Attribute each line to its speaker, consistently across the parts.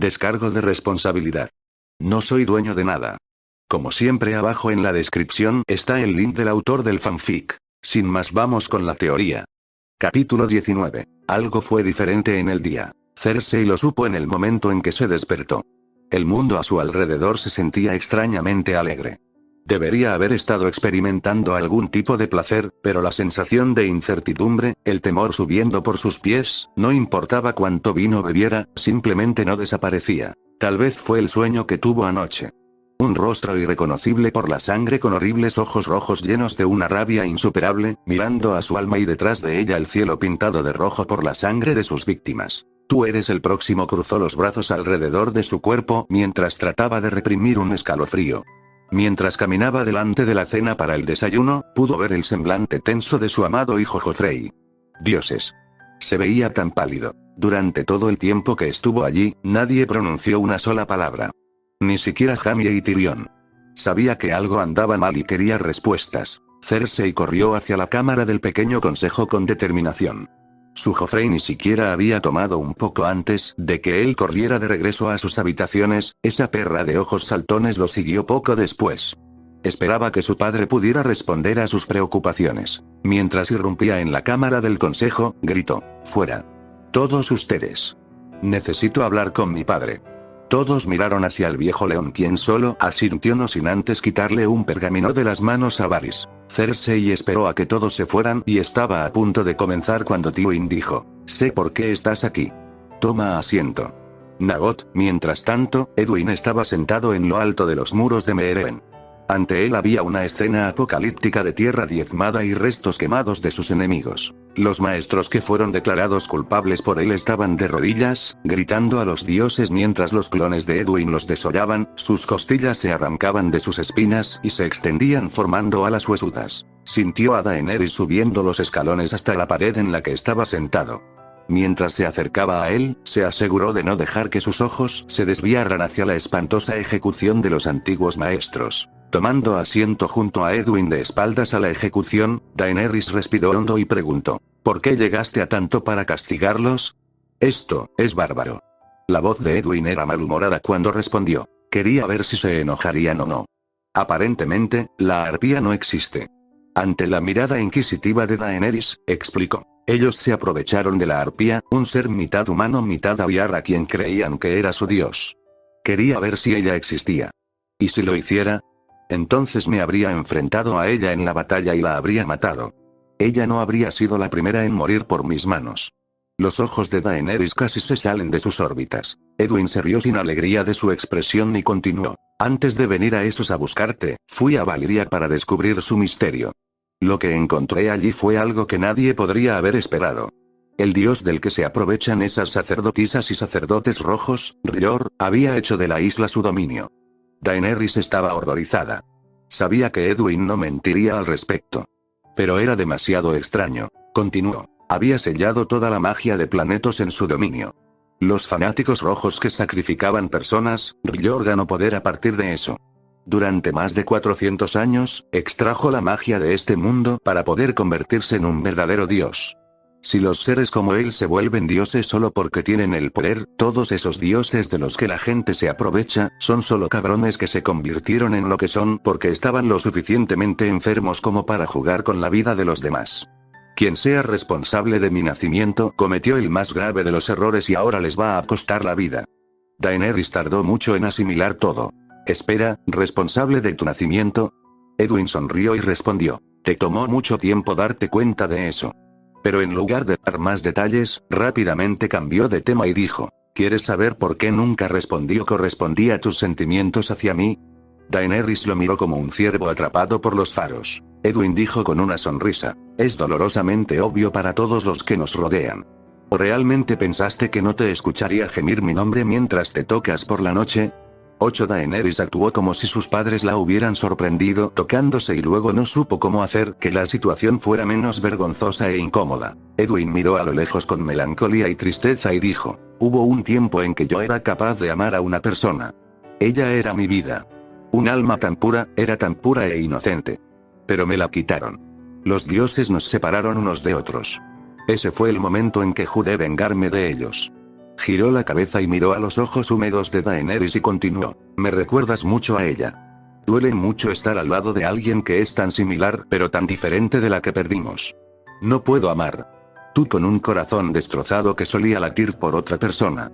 Speaker 1: Descargo de responsabilidad. No soy dueño de nada. Como siempre, abajo en la descripción está el link del autor del fanfic. Sin más, vamos con la teoría. Capítulo 19. Algo fue diferente en el día. Cersei lo supo en el momento en que se despertó. El mundo a su alrededor se sentía extrañamente alegre. Debería haber estado experimentando algún tipo de placer, pero la sensación de incertidumbre, el temor subiendo por sus pies, no importaba cuánto vino bebiera, simplemente no desaparecía. Tal vez fue el sueño que tuvo anoche. Un rostro irreconocible por la sangre con horribles ojos rojos llenos de una rabia insuperable, mirando a su alma y detrás de ella el cielo pintado de rojo por la sangre de sus víctimas. Tú eres el próximo. Cruzó los brazos alrededor de su cuerpo mientras trataba de reprimir un escalofrío. Mientras caminaba delante de la cena para el desayuno, pudo ver el semblante tenso de su amado hijo Joffrey. Dioses. Se veía tan pálido. Durante todo el tiempo que estuvo allí, nadie pronunció una sola palabra. Ni siquiera Jaime y Tyrion. Sabía que algo andaba mal y quería respuestas. Cersei corrió hacia la cámara del pequeño consejo con determinación. Su Joffrey ni siquiera había tomado un poco antes de que él corriera de regreso a sus habitaciones, esa perra de ojos saltones lo siguió poco después. Esperaba que su padre pudiera responder a sus preocupaciones. Mientras irrumpía en la cámara del consejo, gritó: «¡Fuera! Todos ustedes. Necesito hablar con mi padre». Todos miraron hacia el viejo león, quien solo asintió no sin antes quitarle un pergamino de las manos a Varys. Cersei esperó a que todos se fueran y estaba a punto de comenzar cuando Tywin dijo: «Sé por qué estás aquí. Toma asiento». Nagot, mientras tanto, Edwin estaba sentado en lo alto de los muros de Meeren. Ante él había una escena apocalíptica de tierra diezmada y restos quemados de sus enemigos. Los maestros que fueron declarados culpables por él estaban de rodillas, gritando a los dioses mientras los clones de Edwin los desollaban, sus costillas se arrancaban de sus espinas y se extendían formando alas huesudas. Sintió a Daenerys subiendo los escalones hasta la pared en la que estaba sentado. Mientras se acercaba a él, se aseguró de no dejar que sus ojos se desviaran hacia la espantosa ejecución de los antiguos maestros. Tomando asiento junto a Edwin de espaldas a la ejecución, Daenerys respiró hondo y preguntó: «¿Por qué llegaste a tanto para castigarlos? Esto es bárbaro». La voz de Edwin era malhumorada cuando respondió. Quería ver si se enojarían o no. Aparentemente, la arpía no existe. Ante la mirada inquisitiva de Daenerys, explicó: «Ellos se aprovecharon de la arpía, un ser mitad humano mitad aviar a quien creían que era su dios. Quería ver si ella existía. ¿Y si lo hiciera? Entonces me habría enfrentado a ella en la batalla y la habría matado. Ella no habría sido la primera en morir por mis manos». Los ojos de Daenerys casi se salen de sus órbitas. Edwin se rió sin alegría de su expresión y continuó: «Antes de venir a esos a buscarte, fui a Valyria para descubrir su misterio. Lo que encontré allí fue algo que nadie podría haber esperado. El dios del que se aprovechan esas sacerdotisas y sacerdotes rojos, R'hllor, había hecho de la isla su dominio». Daenerys estaba horrorizada. Sabía que Edwin no mentiría al respecto. Pero era demasiado extraño. Continuó: «Había sellado toda la magia de planetos en su dominio. Los fanáticos rojos que sacrificaban personas, R'hllor ganó poder a partir de eso. Durante más de 400 años, extrajo la magia de este mundo para poder convertirse en un verdadero dios. Si los seres como él se vuelven dioses solo porque tienen el poder, todos esos dioses de los que la gente se aprovecha, son solo cabrones que se convirtieron en lo que son porque estaban lo suficientemente enfermos como para jugar con la vida de los demás. Quien sea responsable de mi nacimiento cometió el más grave de los errores y ahora les va a costar la vida». Daenerys tardó mucho en asimilar todo. «Espera, ¿responsable de tu nacimiento?». Edwin sonrió y respondió: «Te tomó mucho tiempo darte cuenta de eso». Pero en lugar de dar más detalles, rápidamente cambió de tema y dijo: «¿Quieres saber por qué nunca correspondí a tus sentimientos hacia mí?». Daenerys lo miró como un ciervo atrapado por los faros. Edwin dijo con una sonrisa: «Es dolorosamente obvio para todos los que nos rodean. ¿O realmente pensaste que no te escucharía gemir mi nombre mientras te tocas por la noche?». 8. Daenerys actuó como si sus padres la hubieran sorprendido tocándose y luego no supo cómo hacer que la situación fuera menos vergonzosa e incómoda. Edwin miró a lo lejos con melancolía y tristeza y dijo: «Hubo un tiempo en que yo era capaz de amar a una persona. Ella era mi vida. Un alma tan pura, era tan pura e inocente. Pero me la quitaron. Los dioses nos separaron unos de otros. Ese fue el momento en que juré vengarme de ellos. Giró la cabeza y miró a los ojos húmedos de Daenerys y continuó. Me recuerdas mucho a ella. Duele mucho estar al lado de alguien que es tan similar pero tan diferente de la que perdimos. No puedo amar. Tú con un corazón destrozado que solía latir por otra persona.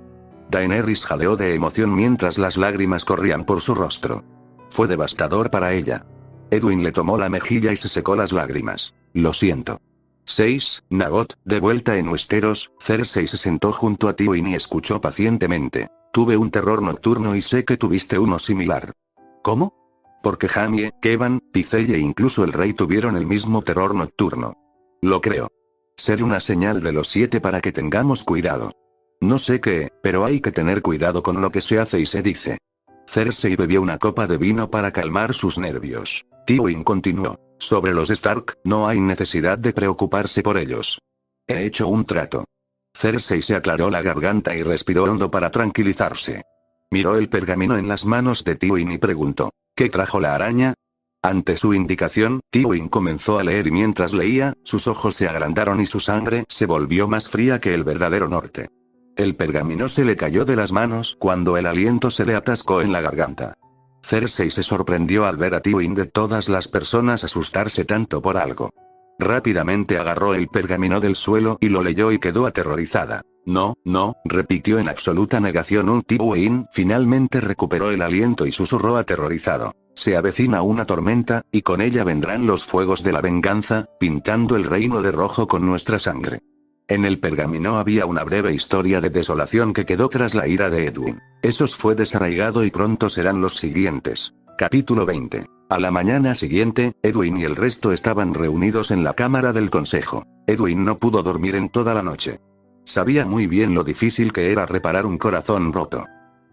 Speaker 1: Daenerys jadeó de emoción mientras las lágrimas corrían por su rostro. Fue devastador para ella. Edwin le tomó la mejilla y se secó las lágrimas. Lo siento. 6. Nagot, de vuelta en Westeros, Cersei se sentó junto a Tywin y escuchó pacientemente. Tuve un terror nocturno y sé que tuviste uno similar. ¿Cómo? Porque Jaime, Kevan, Pycelle e incluso el rey tuvieron el mismo terror nocturno. Lo creo. Ser una señal de los 7 para que tengamos cuidado. No sé qué, pero hay que tener cuidado con lo que se hace y se dice. Cersei bebió una copa de vino para calmar sus nervios. Tywin continuó. Sobre los Stark, no hay necesidad de preocuparse por ellos. He hecho un trato. Cersei se aclaró la garganta y respiró hondo para tranquilizarse. Miró el pergamino en las manos de Tywin y preguntó. ¿Qué trajo la araña? Ante su indicación, Tywin comenzó a leer y mientras leía, sus ojos se agrandaron y su sangre se volvió más fría que el verdadero norte. El pergamino se le cayó de las manos cuando el aliento se le atascó en la garganta. Cersei se sorprendió al ver a Tywin de todas las personas asustarse tanto por algo. Rápidamente agarró el pergamino del suelo y lo leyó y quedó aterrorizada. No, no, repitió en absoluta negación Tywin finalmente recuperó el aliento y susurró aterrorizado. Se avecina una tormenta, y con ella vendrán los fuegos de la venganza, pintando el reino de rojo con nuestra sangre. En el pergamino había una breve historia de desolación que quedó tras la ira de Edwin. Esos fue desarraigado y pronto serán los siguientes. Capítulo 20. A la mañana siguiente, Edwin y el resto estaban reunidos en la cámara del consejo. Edwin no pudo dormir en toda la noche. Sabía muy bien lo difícil que era reparar un corazón roto.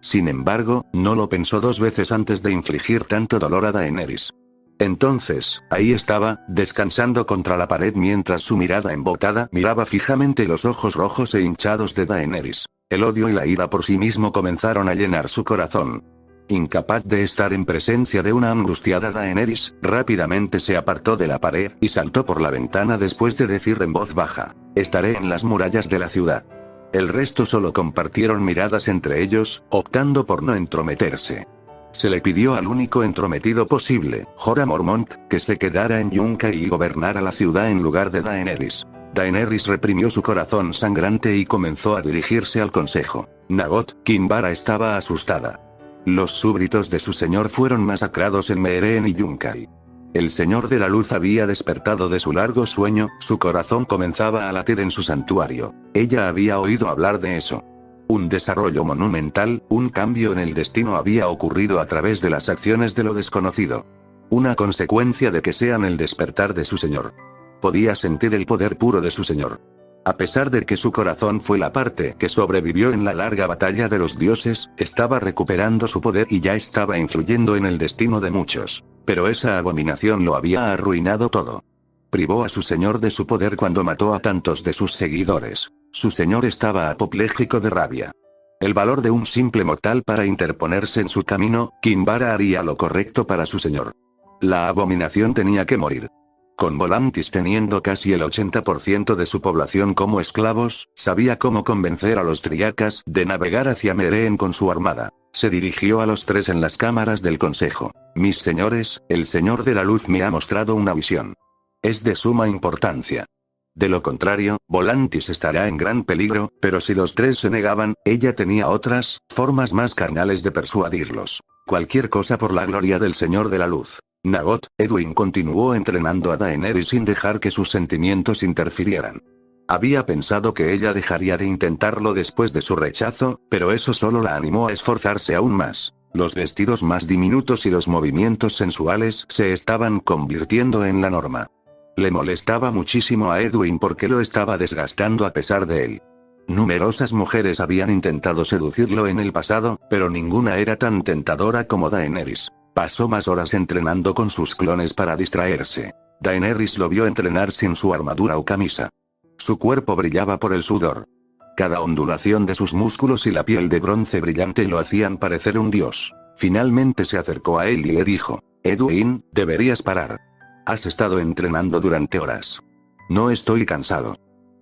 Speaker 1: Sin embargo, no lo pensó 2 veces antes de infligir tanto dolor a Daenerys. Entonces, ahí estaba, descansando contra la pared mientras su mirada embotada miraba fijamente los ojos rojos e hinchados de Daenerys. El odio y la ira por sí mismo comenzaron a llenar su corazón. Incapaz de estar en presencia de una angustiada Daenerys, rápidamente se apartó de la pared y saltó por la ventana después de decir en voz baja, estaré en las murallas de la ciudad. El resto solo compartieron miradas entre ellos, optando por no entrometerse. Se le pidió al único entrometido posible, Jorah Mormont, que se quedara en Yunkai y gobernara la ciudad en lugar de Daenerys. Daenerys reprimió su corazón sangrante y comenzó a dirigirse al consejo. Nagot, Kinvara estaba asustada. Los súbditos de su señor fueron masacrados en Meereen y Yunkai. El Señor de la Luz había despertado de su largo sueño, su corazón comenzaba a latir en su santuario. Ella había oído hablar de eso. Un desarrollo monumental, un cambio en el destino había ocurrido a través de las acciones de lo desconocido. Una consecuencia de que sean el despertar de su señor. Podía sentir el poder puro de su señor. A pesar de que su corazón fue la parte que sobrevivió en la larga batalla de los dioses, estaba recuperando su poder y ya estaba influyendo en el destino de muchos. Pero esa abominación lo había arruinado todo. Privó a su señor de su poder cuando mató a tantos de sus seguidores. Su señor estaba apopléjico de rabia. El valor de un simple mortal para interponerse en su camino, Kinvara haría lo correcto para su señor. La abominación tenía que morir. Con Volantis teniendo casi el 80% de su población como esclavos, sabía cómo convencer a los triarcas de navegar hacia Meereen con su armada. Se dirigió a los 3 en las cámaras del consejo. Mis señores, el Señor de la Luz me ha mostrado una visión. Es de suma importancia. De lo contrario, Volantis estará en gran peligro, pero si los 3 se negaban, ella tenía otras, formas más carnales de persuadirlos. Cualquier cosa por la gloria del Señor de la Luz. Nagot, Edwin continuó entrenando a Daenerys sin dejar que sus sentimientos interfirieran. Había pensado que ella dejaría de intentarlo después de su rechazo, pero eso solo la animó a esforzarse aún más. Los vestidos más diminutos y los movimientos sensuales se estaban convirtiendo en la norma. Le molestaba muchísimo a Edwin porque lo estaba desgastando a pesar de él. Numerosas mujeres habían intentado seducirlo en el pasado, pero ninguna era tan tentadora como Daenerys. Pasó más horas entrenando con sus clones para distraerse. Daenerys lo vio entrenar sin su armadura o camisa. Su cuerpo brillaba por el sudor. Cada ondulación de sus músculos y la piel de bronce brillante lo hacían parecer un dios. Finalmente se acercó a él y le dijo, Edwin, deberías parar. Has estado entrenando durante horas. No estoy cansado.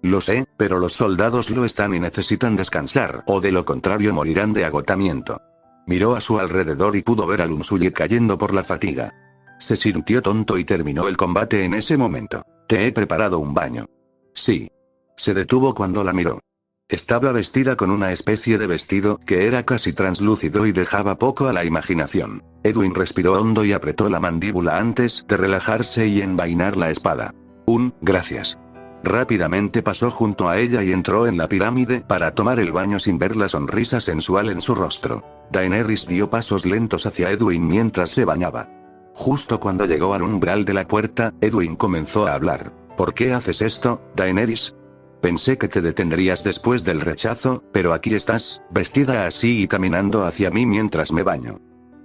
Speaker 1: Lo sé, pero los soldados lo están y necesitan descansar, o de lo contrario morirán de agotamiento. Miró a su alrededor y pudo ver al Unsuye cayendo por la fatiga. Se sintió tonto y terminó el combate en ese momento. Te he preparado un baño. Sí. Se detuvo cuando la miró. Estaba vestida con una especie de vestido que era casi translúcido y dejaba poco a la imaginación. Edwin respiró hondo y apretó la mandíbula antes de relajarse y envainar la espada. Gracias. Rápidamente pasó junto a ella y entró en la pirámide para tomar el baño sin ver la sonrisa sensual en su rostro. Daenerys dio pasos lentos hacia Edwin mientras se bañaba. Justo cuando llegó al umbral de la puerta, Edwin comenzó a hablar. ¿Por qué haces esto, Daenerys? Pensé que te detendrías después del rechazo, pero aquí estás, vestida así y caminando hacia mí mientras me baño.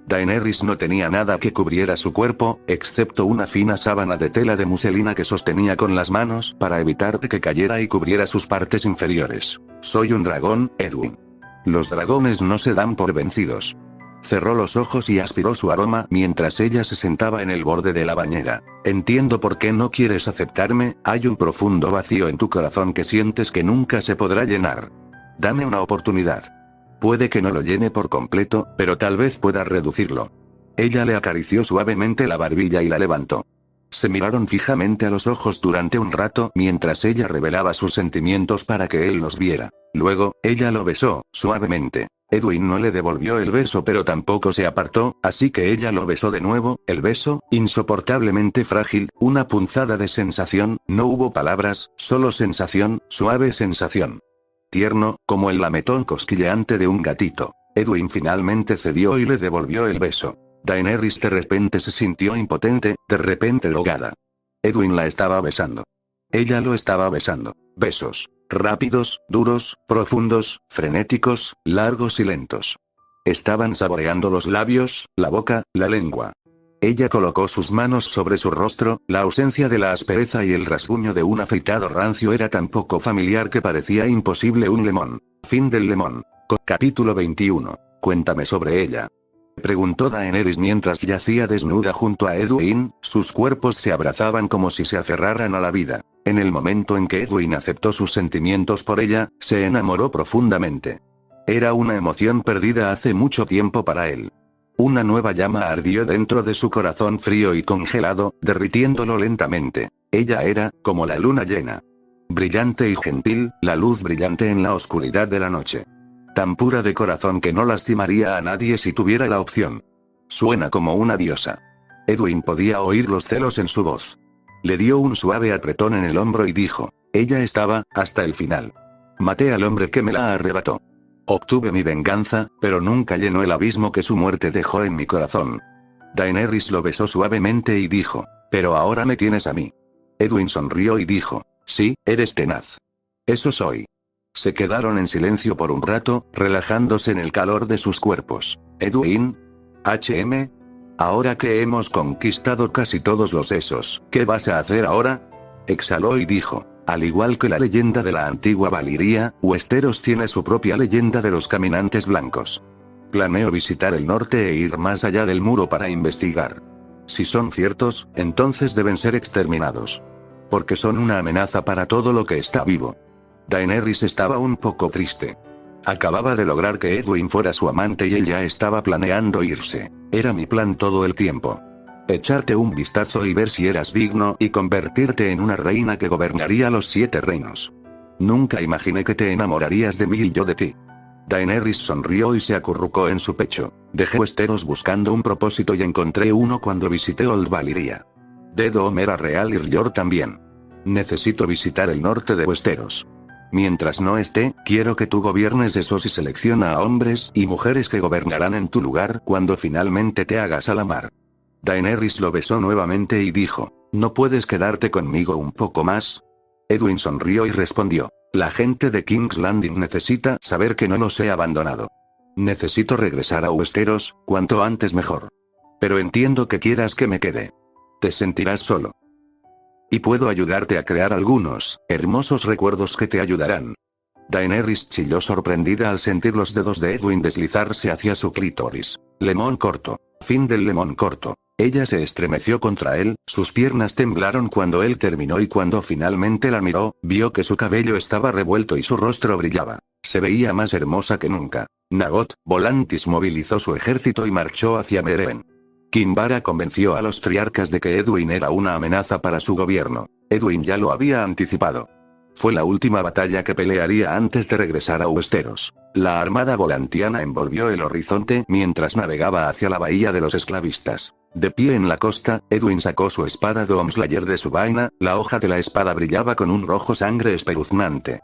Speaker 1: Daenerys no tenía nada que cubriera su cuerpo, excepto una fina sábana de tela de muselina que sostenía con las manos para evitar que cayera y cubriera sus partes inferiores. Soy un dragón, Edwin. Los dragones no se dan por vencidos. Cerró los ojos y aspiró su aroma mientras ella se sentaba en el borde de la bañera. Entiendo por qué no quieres aceptarme, hay un profundo vacío en tu corazón que sientes que nunca se podrá llenar. Dame una oportunidad. Puede que no lo llene por completo, pero tal vez pueda reducirlo. Ella le acarició suavemente la barbilla y la levantó. Se miraron fijamente a los ojos durante un rato mientras ella revelaba sus sentimientos para que él los viera. Luego, ella lo besó, suavemente. Edwin no le devolvió el beso pero tampoco se apartó, así que ella lo besó de nuevo, el beso, insoportablemente frágil, una punzada de sensación, no hubo palabras, solo sensación, suave sensación. Tierno, como el lametón cosquilleante de un gatito. Edwin finalmente cedió y le devolvió el beso. Daenerys de repente se sintió impotente, de repente drogada. Edwin la estaba besando. Ella lo estaba besando. Besos. Rápidos, duros, profundos, frenéticos, largos y lentos. Estaban saboreando los labios, la boca, la lengua. Ella colocó sus manos sobre su rostro, la ausencia de la aspereza y el rasguño de un afeitado rancio era tan poco familiar que parecía imposible un lemón. Fin del lemón. Capítulo 21. Cuéntame sobre ella. Preguntó Daenerys mientras yacía desnuda junto a Edwin, sus cuerpos se abrazaban como si se aferraran a la vida. En el momento en que Edwin aceptó sus sentimientos por ella, se enamoró profundamente. Era una emoción perdida hace mucho tiempo para él. Una nueva llama ardió dentro de su corazón frío y congelado, derritiéndolo lentamente. Ella era, como la luna llena. Brillante y gentil, la luz brillante en la oscuridad de la noche. Tan pura de corazón que no lastimaría a nadie si tuviera la opción. Suena como una diosa. Edwin podía oír los celos en su voz. Le dio un suave apretón en el hombro y dijo, ella estaba, hasta el final. Maté al hombre que me la arrebató. Obtuve mi venganza, pero nunca llenó el abismo que su muerte dejó en mi corazón. Daenerys lo besó suavemente y dijo, pero ahora me tienes a mí. Edwin sonrió y dijo, sí, eres tenaz. Eso soy. Se quedaron en silencio por un rato, relajándose en el calor de sus cuerpos. Edwin. Ahora que hemos conquistado casi todos los esos, ¿qué vas a hacer ahora? Exhaló y dijo. Al igual que la leyenda de la antigua Valiria, Westeros tiene su propia leyenda de los caminantes blancos. Planeo visitar el norte e ir más allá del muro para investigar. Si son ciertos, entonces deben ser exterminados. Porque son una amenaza para todo lo que está vivo. Daenerys estaba un poco triste. Acababa de lograr que Edwin fuera su amante y ella estaba planeando irse. Era mi plan todo el tiempo. Echarte un vistazo y ver si eras digno y convertirte en una reina que gobernaría los 7 reinos. Nunca imaginé que te enamorarías de mí y yo de ti. Daenerys sonrió y se acurrucó en su pecho. Dejé Westeros buscando un propósito y encontré uno cuando visité Old Valyria. Dedom era real y Rior también. Necesito visitar el norte de Westeros. Mientras no esté, quiero que tú gobiernes esos y selecciona a hombres y mujeres que gobernarán en tu lugar cuando finalmente te hagas a la mar. Daenerys lo besó nuevamente y dijo, ¿no puedes quedarte conmigo un poco más? Edwin sonrió y respondió, la gente de King's Landing necesita saber que no los he abandonado. Necesito regresar a Westeros, cuanto antes mejor. Pero entiendo que quieras que me quede. Te sentirás solo. Y puedo ayudarte a crear algunos hermosos recuerdos que te ayudarán. Daenerys chilló sorprendida al sentir los dedos de Edwin deslizarse hacia su clítoris. Lemón corto. Fin del lemón corto. Ella se estremeció contra él, sus piernas temblaron cuando él terminó y cuando finalmente la miró, vio que su cabello estaba revuelto y su rostro brillaba. Se veía más hermosa que nunca. Nagot, Volantis movilizó su ejército y marchó hacia Meren. Kinvara convenció a los triarcas de que Edwin era una amenaza para su gobierno. Edwin ya lo había anticipado. Fue la última batalla que pelearía antes de regresar a Westeros. La armada volantiana envolvió el horizonte mientras navegaba hacia la bahía de los esclavistas. De pie en la costa, Edwin sacó su espada Doomslayer de su vaina, la hoja de la espada brillaba con un rojo sangre espeluznante.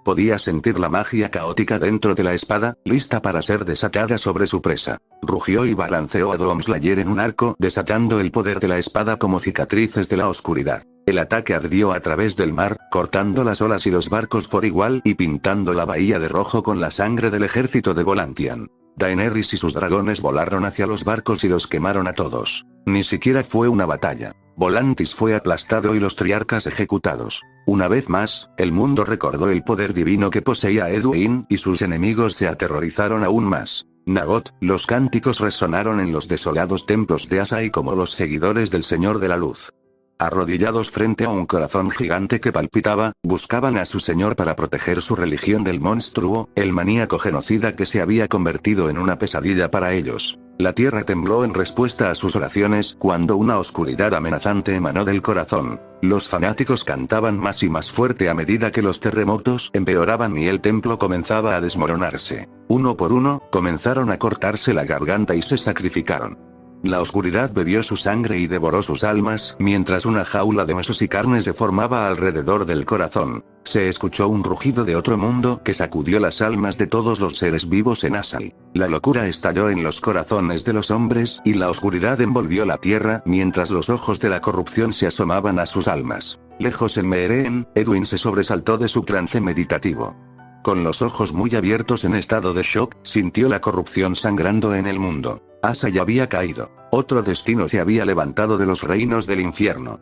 Speaker 1: Podía sentir la magia caótica dentro de la espada, lista para ser desatada sobre su presa. Rugió y balanceó a Doomslayer en un arco, desatando el poder de la espada como cicatrices de la oscuridad. El ataque ardió a través del mar, cortando las olas y los barcos por igual y pintando la bahía de rojo con la sangre del ejército de Volantian. Daenerys y sus dragones volaron hacia los barcos y los quemaron a todos. Ni siquiera fue una batalla. Volantis fue aplastado y los triarcas ejecutados. Una vez más, el mundo recordó el poder divino que poseía Edwin, y sus enemigos se aterrorizaron aún más. Nagot, los cánticos resonaron en los desolados templos de Asai como los seguidores del Señor de la Luz. Arrodillados frente a un corazón gigante que palpitaba, buscaban a su señor para proteger su religión del monstruo, el maníaco genocida que se había convertido en una pesadilla para ellos. La tierra tembló en respuesta a sus oraciones cuando una oscuridad amenazante emanó del corazón. Los fanáticos cantaban más y más fuerte a medida que los terremotos empeoraban y el templo comenzaba a desmoronarse. Uno por uno, comenzaron a cortarse la garganta y se sacrificaron. La oscuridad bebió su sangre y devoró sus almas, mientras una jaula de huesos y carne se formaba alrededor del corazón. Se escuchó un rugido de otro mundo que sacudió las almas de todos los seres vivos en Asai. La locura estalló en los corazones de los hombres y la oscuridad envolvió la tierra, mientras los ojos de la corrupción se asomaban a sus almas. Lejos en Meereen, Edwin se sobresaltó de su trance meditativo. Con los ojos muy abiertos en estado de shock, sintió la corrupción sangrando en el mundo. Asai había caído. Otro destino se había levantado de los reinos del infierno.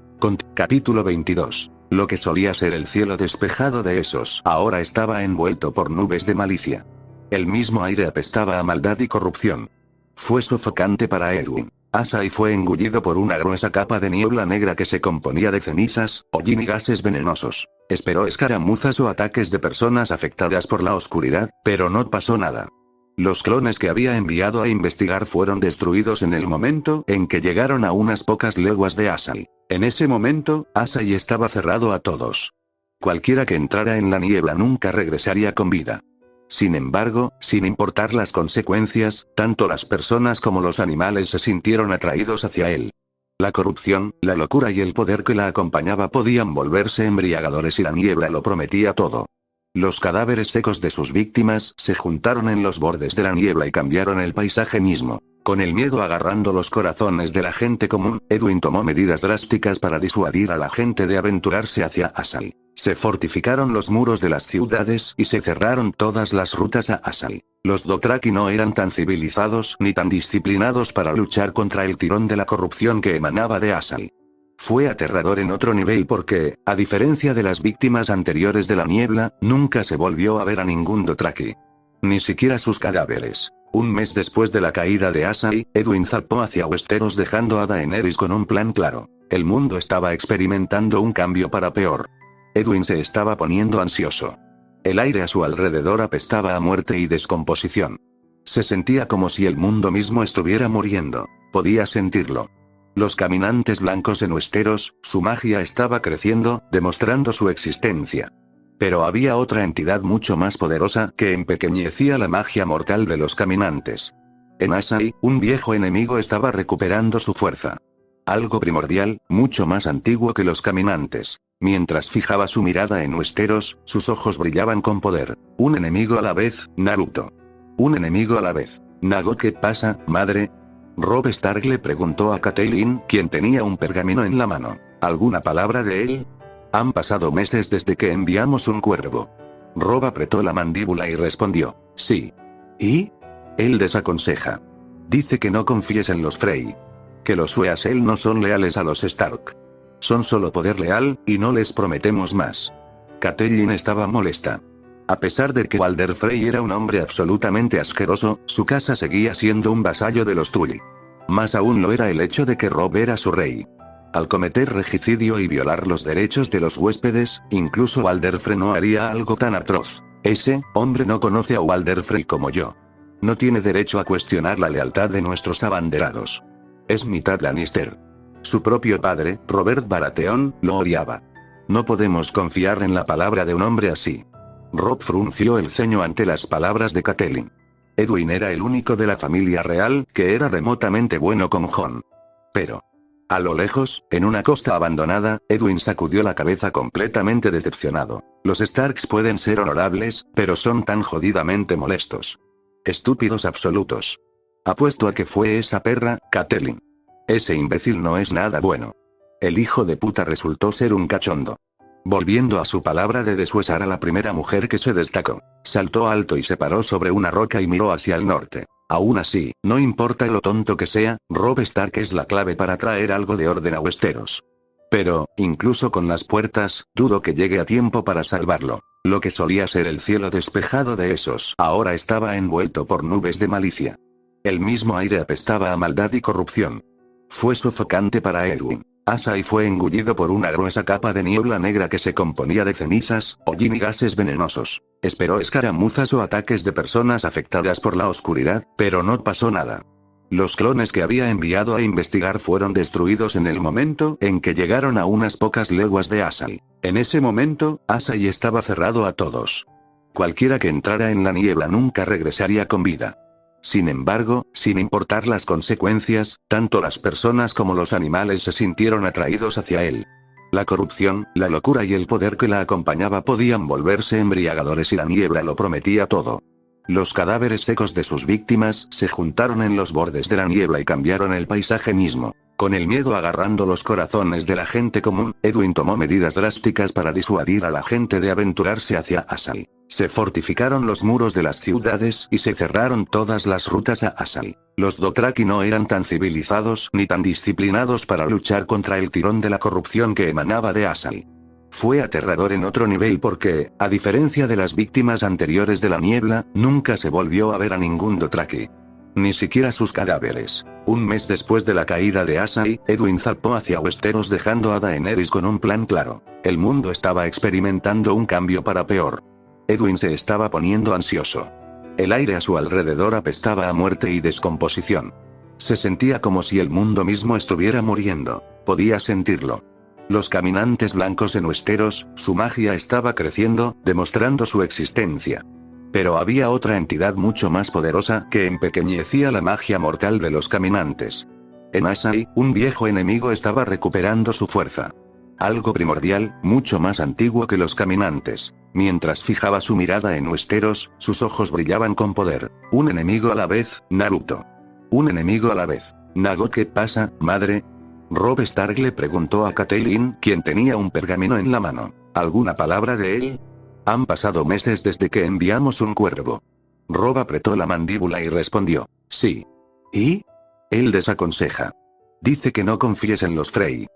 Speaker 1: Capítulo 22. Lo que solía ser el cielo despejado de Esos ahora estaba envuelto por nubes de malicia. El mismo aire apestaba a maldad y corrupción. Fue sofocante para Edwin. Asai fue engullido por una gruesa capa de niebla negra que se componía de cenizas, hollín y gases venenosos. Esperó escaramuzas o ataques de personas afectadas por la oscuridad, pero no pasó nada. Los clones que había enviado a investigar fueron destruidos en el momento en que llegaron a unas pocas leguas de Asai. En ese momento, Asai estaba cerrado a todos. Cualquiera que entrara en la niebla nunca regresaría con vida. Sin embargo, sin importar las consecuencias, tanto las personas como los animales se sintieron atraídos hacia él. La corrupción, la locura y el poder que la acompañaba podían volverse embriagadores y la niebla lo prometía todo. Los cadáveres secos de sus víctimas se juntaron en los bordes de la niebla y cambiaron el paisaje mismo. Con el miedo agarrando los corazones de la gente común, Edwin tomó medidas drásticas para disuadir a la gente de aventurarse hacia Asai. Se fortificaron los muros de las ciudades y se cerraron todas las rutas a Asai. Los Dothraki no eran tan civilizados ni tan disciplinados para luchar contra el tirón de la corrupción que emanaba de Asai. Fue aterrador en otro nivel porque, a diferencia de las víctimas anteriores de la niebla, nunca se volvió a ver a ningún Dothraki. Ni siquiera sus cadáveres. Un mes después de la caída de Asai, Edwin zarpó hacia Westeros dejando a Daenerys con un plan claro. El mundo estaba experimentando un cambio para peor. Edwin se estaba poniendo ansioso. El aire a su alrededor apestaba a muerte y descomposición. Se sentía como si el mundo mismo estuviera muriendo. Podía sentirlo. Los caminantes blancos en Westeros, su magia estaba creciendo, demostrando su existencia. Pero había otra entidad mucho más poderosa que empequeñecía la magia mortal de los caminantes. En Asai, un viejo enemigo estaba recuperando su fuerza. Algo primordial, mucho más antiguo que los caminantes. Mientras fijaba su mirada en Westeros, sus ojos brillaban con poder. Un enemigo a la vez, Naruto. Un enemigo a la vez. Nago, ¿qué pasa, madre? Robb Stark le preguntó a Catelyn, quien tenía un pergamino en la mano. ¿Alguna palabra de él? Han pasado meses desde que enviamos un cuervo. Robb apretó la mandíbula y respondió, sí. ¿Y? Él desaconseja. Dice que no confíes en los Frey. Que los Weasel no son leales a los Stark. Son solo poder leal, y no les prometemos más. Catelyn estaba molesta. A pesar de que Walder Frey era un hombre absolutamente asqueroso, su casa seguía siendo un vasallo de los Tully. Más aún lo era el hecho de que Robb era su rey. Al cometer regicidio y violar los derechos de los huéspedes, incluso Walder Frey no haría algo tan atroz. Ese hombre no conoce a Walder Frey como yo. No tiene derecho a cuestionar la lealtad de nuestros abanderados. Es mitad Lannister. Su propio padre, Robert Baratheon, lo odiaba. No podemos confiar en la palabra de un hombre así. Robb frunció el ceño ante las palabras de Catelyn. Edwin era el único de la familia real que era remotamente bueno con Jon. Pero, a lo lejos, en una costa abandonada, Edwin sacudió la cabeza completamente decepcionado. Los Starks pueden ser honorables, pero son tan jodidamente molestos. Estúpidos absolutos. Apuesto a que fue esa perra, Catelyn. Ese imbécil no es nada bueno. El hijo de puta resultó ser un cachondo. Volviendo a su palabra de desuesar a la primera mujer que se destacó, saltó alto y se paró sobre una roca y miró hacia el norte. Aún así, no importa lo tonto que sea, Robb Stark es la clave para traer algo de orden a Westeros. Pero, incluso con las puertas, dudo que llegue a tiempo para salvarlo. Lo que solía ser el cielo despejado de esos ahora estaba envuelto por nubes de malicia. El mismo aire apestaba a maldad y corrupción. Fue sofocante para Edwin. Asai fue engullido por una gruesa capa de niebla negra que se componía de cenizas, hollín y gases venenosos. Esperó escaramuzas o ataques de personas afectadas por la oscuridad, pero no pasó nada. Los clones que había enviado a investigar fueron destruidos en el momento en que llegaron a unas pocas leguas de Asai. En ese momento, Asai estaba cerrado a todos. Cualquiera que entrara en la niebla nunca regresaría con vida. Sin embargo, sin importar las consecuencias, tanto las personas como los animales se sintieron atraídos hacia él. La corrupción, la locura y el poder que la acompañaba podían volverse embriagadores y la niebla lo prometía todo. Los cadáveres secos de sus víctimas se juntaron en los bordes de la niebla y cambiaron el paisaje mismo. Con el miedo agarrando los corazones de la gente común, Edwin tomó medidas drásticas para disuadir a la gente de aventurarse hacia Asai. Se fortificaron los muros de las ciudades y se cerraron todas las rutas a Asai. Los Dothraki no eran tan civilizados ni tan disciplinados para luchar contra el tirón de la corrupción que emanaba de Asai. Fue aterrador en otro nivel porque, a diferencia de las víctimas anteriores de la niebla, nunca se volvió a ver a ningún Dothraki. Ni siquiera sus cadáveres. Un mes después de la caída de Asai, Edwin zarpó hacia Westeros dejando a Daenerys con un plan claro. El mundo estaba experimentando un cambio para peor. Edwin se estaba poniendo ansioso. El aire a su alrededor apestaba a muerte y descomposición. Se sentía como si el mundo mismo estuviera muriendo. Podía sentirlo. Los caminantes blancos en Westeros, su magia estaba creciendo, demostrando su existencia. Pero había otra entidad mucho más poderosa que empequeñecía la magia mortal de los caminantes. En Asai, un viejo enemigo estaba recuperando su fuerza. Algo primordial, mucho más antiguo que los caminantes. Mientras fijaba su mirada en Westeros, sus ojos brillaban con poder. Un enemigo a la vez, Naruto. Un enemigo a la vez. Nago, ¿qué pasa, madre? Robb Stark le preguntó a Catelyn, quien tenía un pergamino en la mano. ¿Alguna palabra de él? Han pasado meses desde que enviamos un cuervo. Robb apretó la mandíbula y respondió, sí. ¿Y? Él desaconseja. Dice que no confíes en los Frey.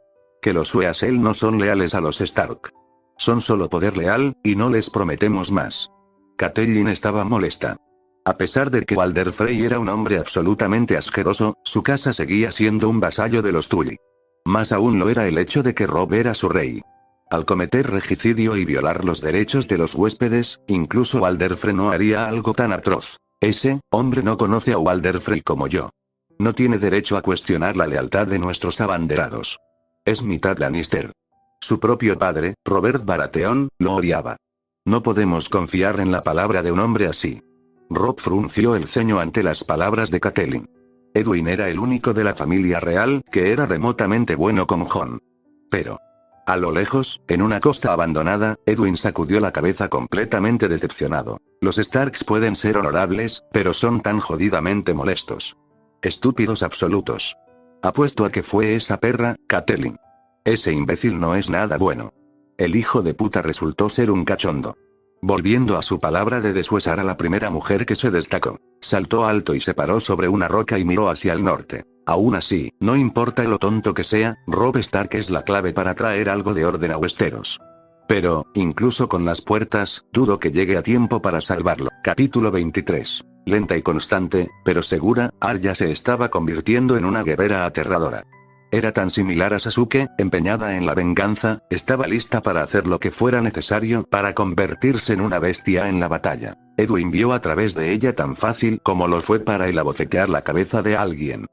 Speaker 1: Que los Weasel no son leales a los Stark. Son solo poder leal, y no les prometemos más. Catelyn estaba molesta. A pesar de que Walder Frey era un hombre absolutamente asqueroso, su casa seguía siendo un vasallo de los Tully. Más aún lo era el hecho de que Robb era su rey. Al cometer regicidio y violar los derechos de los huéspedes, incluso Walder Frey no haría algo tan atroz. Ese hombre no conoce a Walder Frey como yo. No tiene derecho a cuestionar la lealtad de nuestros abanderados. Es mitad Lannister. Su propio padre, Robert Baratheon, lo odiaba. No podemos confiar en la palabra de un hombre así. Robb frunció el ceño ante las palabras de Catelyn. Edwin era el único de la familia real que era remotamente bueno con Jon. Pero, a lo lejos, en una costa abandonada, Edwin sacudió la cabeza completamente decepcionado. Los Starks pueden ser honorables, pero son tan jodidamente molestos. Estúpidos absolutos. Apuesto a que fue esa perra, Catelyn. Ese imbécil no es nada bueno. El hijo de puta resultó ser un cachondo. Volviendo a su palabra de desuesar a la primera mujer que se destacó, saltó alto y se paró sobre una roca y miró hacia el norte. Aún así, no importa lo tonto que sea, Robb Stark es la clave para traer algo de orden a Westeros. Pero, incluso con las puertas, dudo que llegue a tiempo para salvarlo. Capítulo 23. Lenta y constante, pero segura, Arya se estaba convirtiendo en una guerrera aterradora. Era tan similar a Sasuke, empeñada en la venganza, estaba lista para hacer lo que fuera necesario para convertirse en una bestia en la batalla. Edwin vio a través de ella tan fácil como lo fue para él abofetear la cabeza de alguien.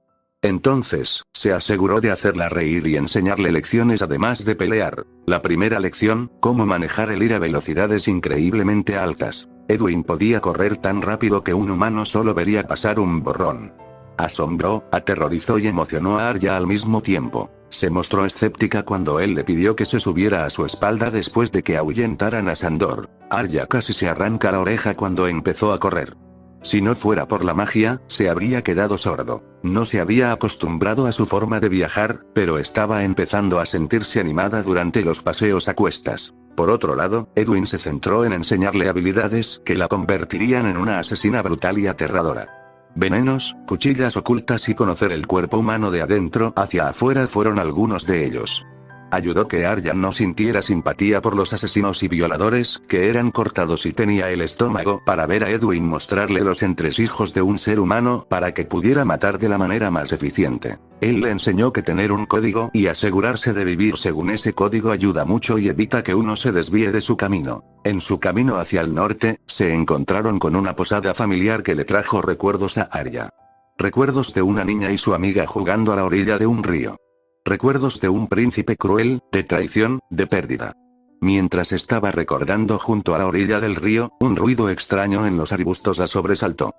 Speaker 1: Entonces, se aseguró de hacerla reír y enseñarle lecciones además de pelear. La primera lección, cómo manejar el ir a velocidades increíblemente altas. Edwin podía correr tan rápido que un humano solo vería pasar un borrón. Asombró, aterrorizó y emocionó a Arya al mismo tiempo. Se mostró escéptica cuando él le pidió que se subiera a su espalda después de que ahuyentaran a Sandor. Arya casi se arranca la oreja cuando empezó a correr. Si no fuera por la magia, se habría quedado sordo. No se había acostumbrado a su forma de viajar, pero estaba empezando a sentirse animada durante los paseos a cuestas. Por otro lado, Edwin se centró en enseñarle habilidades que la convertirían en una asesina brutal y aterradora. Venenos, cuchillas ocultas y conocer el cuerpo humano de adentro hacia afuera fueron algunos de ellos. Ayudó que Arya no sintiera simpatía por los asesinos y violadores que eran cortados y tenía el estómago para ver a Edwin mostrarle los entresijos de un ser humano para que pudiera matar de la manera más eficiente. Él le enseñó que tener un código y asegurarse de vivir según ese código ayuda mucho y evita que uno se desvíe de su camino. En su camino hacia el norte, se encontraron con una posada familiar que le trajo recuerdos a Arya. Recuerdos de una niña y su amiga jugando a la orilla de un río. Recuerdos de un príncipe cruel, de traición, de pérdida. Mientras estaba recordando junto a la orilla del río, un ruido extraño en los arbustos la sobresaltó.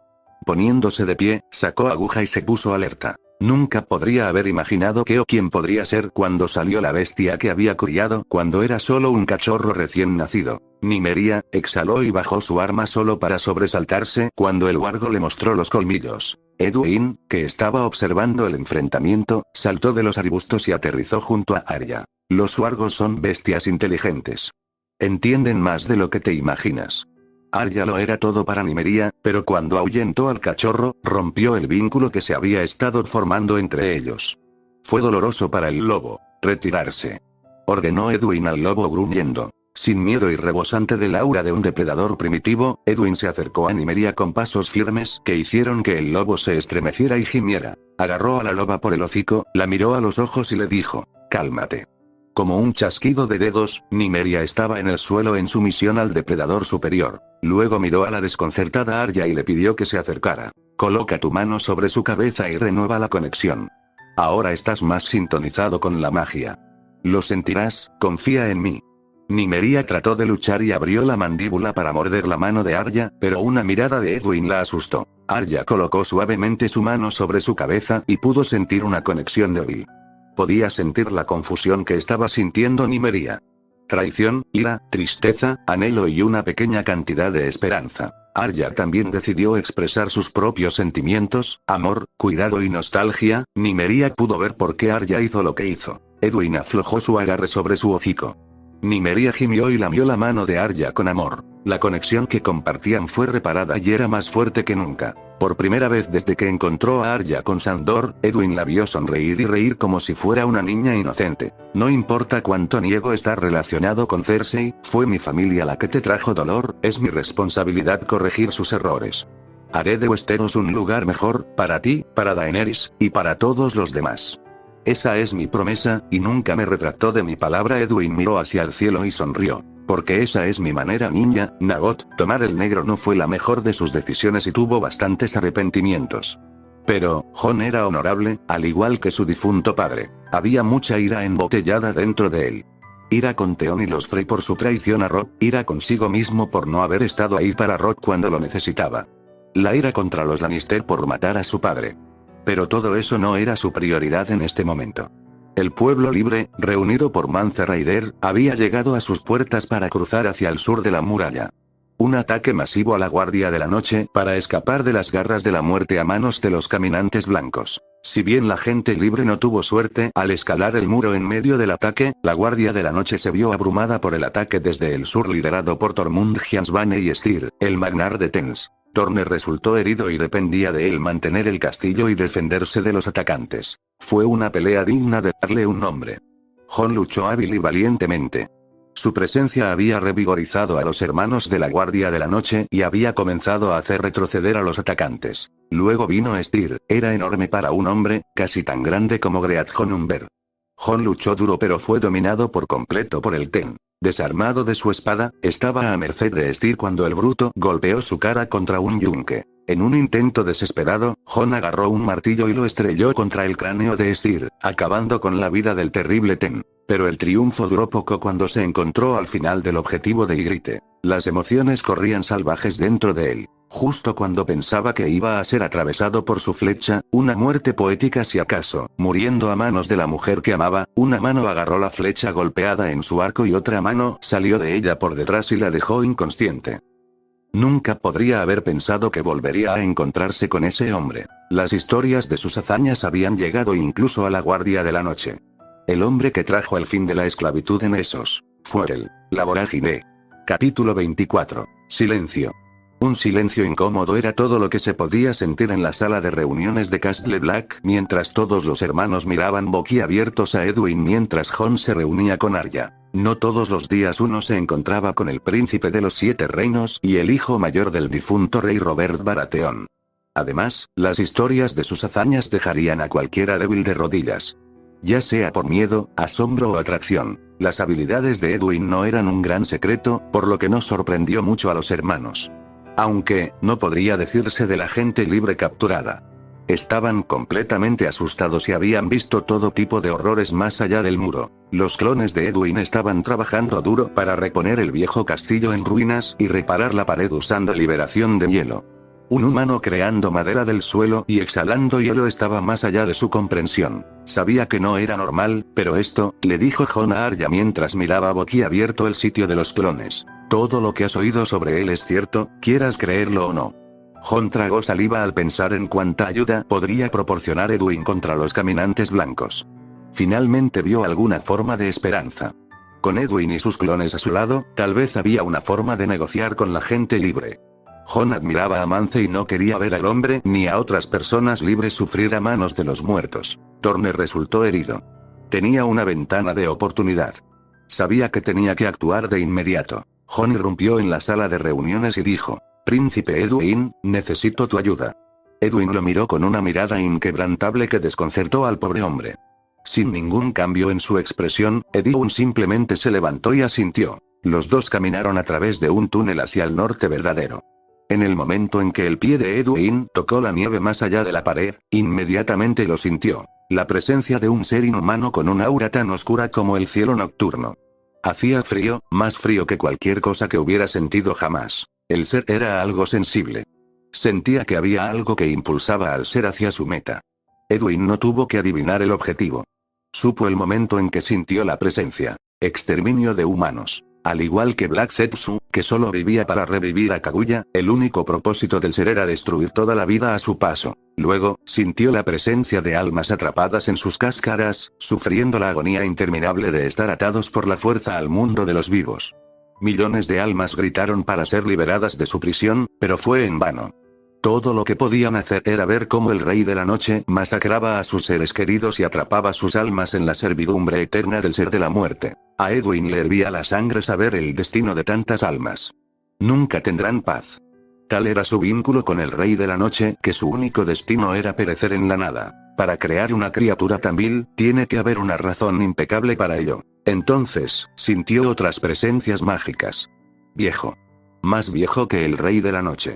Speaker 1: Poniéndose de pie, sacó aguja y se puso alerta. Nunca podría haber imaginado qué o quién podría ser cuando salió la bestia que había criado cuando era solo un cachorro recién nacido. Nymeria exhaló y bajó su arma solo para sobresaltarse cuando el wargo le mostró los colmillos. Edwin, que estaba observando el enfrentamiento, saltó de los arbustos y aterrizó junto a Arya. Los wargos son bestias inteligentes. Entienden más de lo que te imaginas. Arya lo era todo para Nymeria, pero cuando ahuyentó al cachorro, rompió el vínculo que se había estado formando entre ellos. Fue doloroso para el lobo. Retirarse. Ordenó Edwin al lobo gruñendo. Sin miedo y rebosante del aura de un depredador primitivo, Edwin se acercó a Nymeria con pasos firmes que hicieron que el lobo se estremeciera y gimiera. Agarró a la loba por el hocico, la miró a los ojos y le dijo, cálmate. Como un chasquido de dedos, Nymeria estaba en el suelo en sumisión al depredador superior. Luego miró a la desconcertada Arya y le pidió que se acercara. Coloca tu mano sobre su cabeza y renueva la conexión. Ahora estás más sintonizado con la magia. Lo sentirás, confía en mí. Nymeria trató de luchar y abrió la mandíbula para morder la mano de Arya, pero una mirada de Edwin la asustó. Arya colocó suavemente su mano sobre su cabeza y pudo sentir una conexión débil. Podía sentir la confusión que estaba sintiendo Nymeria. Traición, ira, tristeza, anhelo y una pequeña cantidad de esperanza. Arya también decidió expresar sus propios sentimientos, amor, cuidado y nostalgia. Nymeria pudo ver por qué Arya hizo lo que hizo. Edwin aflojó su agarre sobre su hocico. Nymeria gimió y lamió la mano de Arya con amor. La conexión que compartían fue reparada y era más fuerte que nunca. Por primera vez desde que encontró a Arya con Sandor, Edwin la vio sonreír y reír como si fuera una niña inocente. No importa cuánto niego estar relacionado con Cersei, fue mi familia la que te trajo dolor, es mi responsabilidad corregir sus errores. Haré de Westeros un lugar mejor, para ti, para Daenerys, y para todos los demás. Esa es mi promesa, y nunca me retractó de mi palabra. Edwin miró hacia el cielo y sonrió. Porque esa es mi manera, niña. Nagot, tomar el negro no fue la mejor de sus decisiones y tuvo bastantes arrepentimientos. Pero, Jon era honorable, al igual que su difunto padre. Había mucha ira embotellada dentro de él. Ira con Theon y los Frey por su traición a Robb, ira consigo mismo por no haber estado ahí para Robb cuando lo necesitaba. La ira contra los Lannister por matar a su padre. Pero todo eso no era su prioridad en este momento. El pueblo libre, reunido por Mance Rayder, había llegado a sus puertas para cruzar hacia el sur de la muralla. Un ataque masivo a la Guardia de la Noche para escapar de las garras de la muerte a manos de los caminantes blancos. Si bien la gente libre no tuvo suerte al escalar el muro en medio del ataque, la Guardia de la Noche se vio abrumada por el ataque desde el sur liderado por Tormund Giansbane y Styr, el magnar de Tens. Torne resultó herido y dependía de él mantener el castillo y defenderse de los atacantes. Fue una pelea digna de darle un nombre. Jon luchó hábil y valientemente. Su presencia había revigorizado a los hermanos de la Guardia de la Noche y había comenzado a hacer retroceder a los atacantes. Luego vino Styr, era enorme para un hombre, casi tan grande como Great Honumber. Jon luchó duro pero fue dominado por completo por el Ten. Desarmado de su espada, estaba a merced de Styr cuando el bruto golpeó su cara contra un yunque. En un intento desesperado, Jon agarró un martillo y lo estrelló contra el cráneo de Styr, acabando con la vida del terrible Ten. Pero el triunfo duró poco cuando se encontró al final del objetivo de Ygritte. Las emociones corrían salvajes dentro de él. Justo cuando pensaba que iba a ser atravesado por su flecha, una muerte poética si acaso, muriendo a manos de la mujer que amaba, una mano agarró la flecha golpeada en su arco y otra mano salió de ella por detrás y la dejó inconsciente. Nunca podría haber pensado que volvería a encontrarse con ese hombre. Las historias de sus hazañas habían llegado incluso a la Guardia de la Noche. El hombre que trajo el fin de la esclavitud en Essos. Fue él. La vorágine. Capítulo 24. Silencio. Un silencio incómodo era todo lo que se podía sentir en la sala de reuniones de Castle Black mientras todos los hermanos miraban boquiabiertos a Edwin mientras Jon se reunía con Arya. No todos los días uno se encontraba con el príncipe de los 7 reinos y el hijo mayor del difunto rey Robert Baratheon. Además, las historias de sus hazañas dejarían a cualquiera débil de rodillas. Ya sea por miedo, asombro o atracción, las habilidades de Edwin no eran un gran secreto, por lo que no sorprendió mucho a los hermanos. Aunque, no podría decirse de la gente libre capturada. Estaban completamente asustados y habían visto todo tipo de horrores más allá del muro. Los clones de Edwin estaban trabajando duro para reponer el viejo castillo en ruinas y reparar la pared usando liberación de hielo. Un humano creando madera del suelo y exhalando hielo estaba más allá de su comprensión. Sabía que no era normal, pero esto, le dijo Jon a Arya mientras miraba boquiabierto el sitio de los clones. Todo lo que has oído sobre él es cierto, quieras creerlo o no. Jon tragó saliva al pensar en cuánta ayuda podría proporcionar Edwin contra los caminantes blancos. Finalmente vio alguna forma de esperanza. Con Edwin y sus clones a su lado, tal vez había una forma de negociar con la gente libre. Jon admiraba a Mance y no quería ver al hombre ni a otras personas libres sufrir a manos de los muertos. Turner resultó herido. Tenía una ventana de oportunidad. Sabía que tenía que actuar de inmediato. Jon irrumpió en la sala de reuniones y dijo: «Príncipe Edwin, necesito tu ayuda». Edwin lo miró con una mirada inquebrantable que desconcertó al pobre hombre. Sin ningún cambio en su expresión, Edwin simplemente se levantó y asintió. Los dos caminaron a través de un túnel hacia el norte verdadero. En el momento en que el pie de Edwin tocó la nieve más allá de la pared, inmediatamente lo sintió. La presencia de un ser inhumano con una aura tan oscura como el cielo nocturno. Hacía frío, más frío que cualquier cosa que hubiera sentido jamás. El ser era algo sensible. Sentía que había algo que impulsaba al ser hacia su meta. Edwin no tuvo que adivinar el objetivo. Supo el momento en que sintió la presencia. Exterminio de humanos. Al igual que Black Zetsu, que solo vivía para revivir a Kaguya, el único propósito del ser era destruir toda la vida a su paso. Luego, sintió la presencia de almas atrapadas en sus cáscaras, sufriendo la agonía interminable de estar atados por la fuerza al mundo de los vivos. Millones de almas gritaron para ser liberadas de su prisión, pero fue en vano. Todo lo que podían hacer era ver cómo el Rey de la Noche masacraba a sus seres queridos y atrapaba sus almas en la servidumbre eterna del ser de la muerte. A Edwin le hervía la sangre saber el destino de tantas almas. Nunca tendrán paz. Tal era su vínculo con el Rey de la Noche que su único destino era perecer en la nada. Para crear una criatura tan vil, tiene que haber una razón impecable para ello. Entonces, sintió otras presencias mágicas. Viejo. Más viejo que el Rey de la Noche.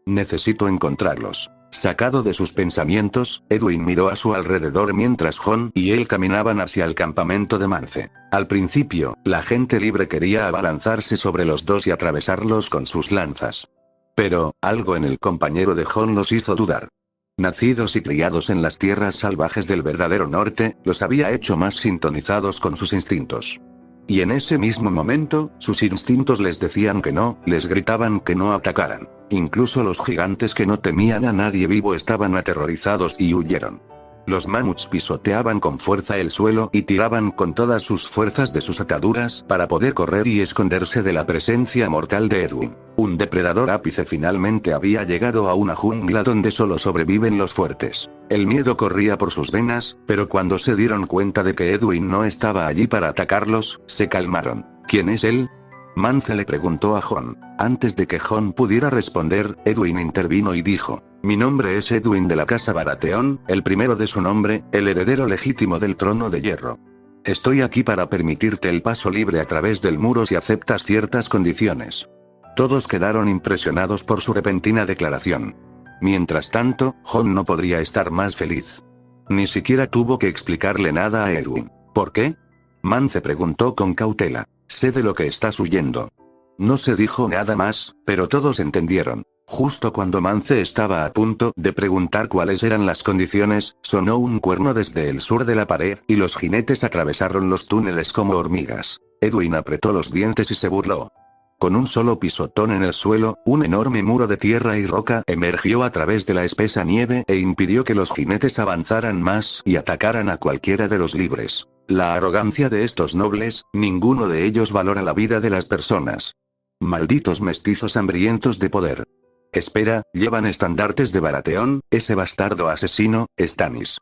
Speaker 1: Necesito encontrarlos. Sacado de sus pensamientos, Edwin miró a su alrededor mientras Jon y él caminaban hacia el campamento de Mance. Al principio, la gente libre quería abalanzarse sobre los dos y atravesarlos con sus lanzas. Pero, algo en el compañero de Jon los hizo dudar. Nacidos y criados en las tierras salvajes del verdadero norte, los había hecho más sintonizados con sus instintos. Y en ese mismo momento, sus instintos les decían que no, les gritaban que no atacaran. Incluso los gigantes que no temían a nadie vivo estaban aterrorizados y huyeron. Los mamuts pisoteaban con fuerza el suelo y tiraban con todas sus fuerzas de sus ataduras para poder correr y esconderse de la presencia mortal de Edwin. Un depredador ápice finalmente había llegado a una jungla donde solo sobreviven los fuertes. El miedo corría por sus venas, pero cuando se dieron cuenta de que Edwin no estaba allí para atacarlos, se calmaron. ¿Quién es él? Mance le preguntó a Jon. Antes de que Jon pudiera responder, Edwin intervino y dijo: mi nombre es Edwin de la Casa Baratheon, el primero de su nombre, el heredero legítimo del trono de hierro. Estoy aquí para permitirte el paso libre a través del muro si aceptas ciertas condiciones. Todos quedaron impresionados por su repentina declaración. Mientras tanto, Jon no podría estar más feliz. Ni siquiera tuvo que explicarle nada a Edwin. ¿Por qué? Mance preguntó con cautela. Sé de lo que estás huyendo. No se dijo nada más, pero todos entendieron. Justo cuando Mance estaba a punto de preguntar cuáles eran las condiciones, sonó un cuerno desde el sur de la pared, y los jinetes atravesaron los túneles como hormigas. Edwin apretó los dientes y se burló. Con un solo pisotón en el suelo, un enorme muro de tierra y roca emergió a través de la espesa nieve e impidió que los jinetes avanzaran más y atacaran a cualquiera de los libres. La arrogancia de estos nobles, ninguno de ellos valora la vida de las personas. Malditos mestizos hambrientos de poder. Espera, llevan estandartes de Baratheon, ese bastardo asesino, Stannis.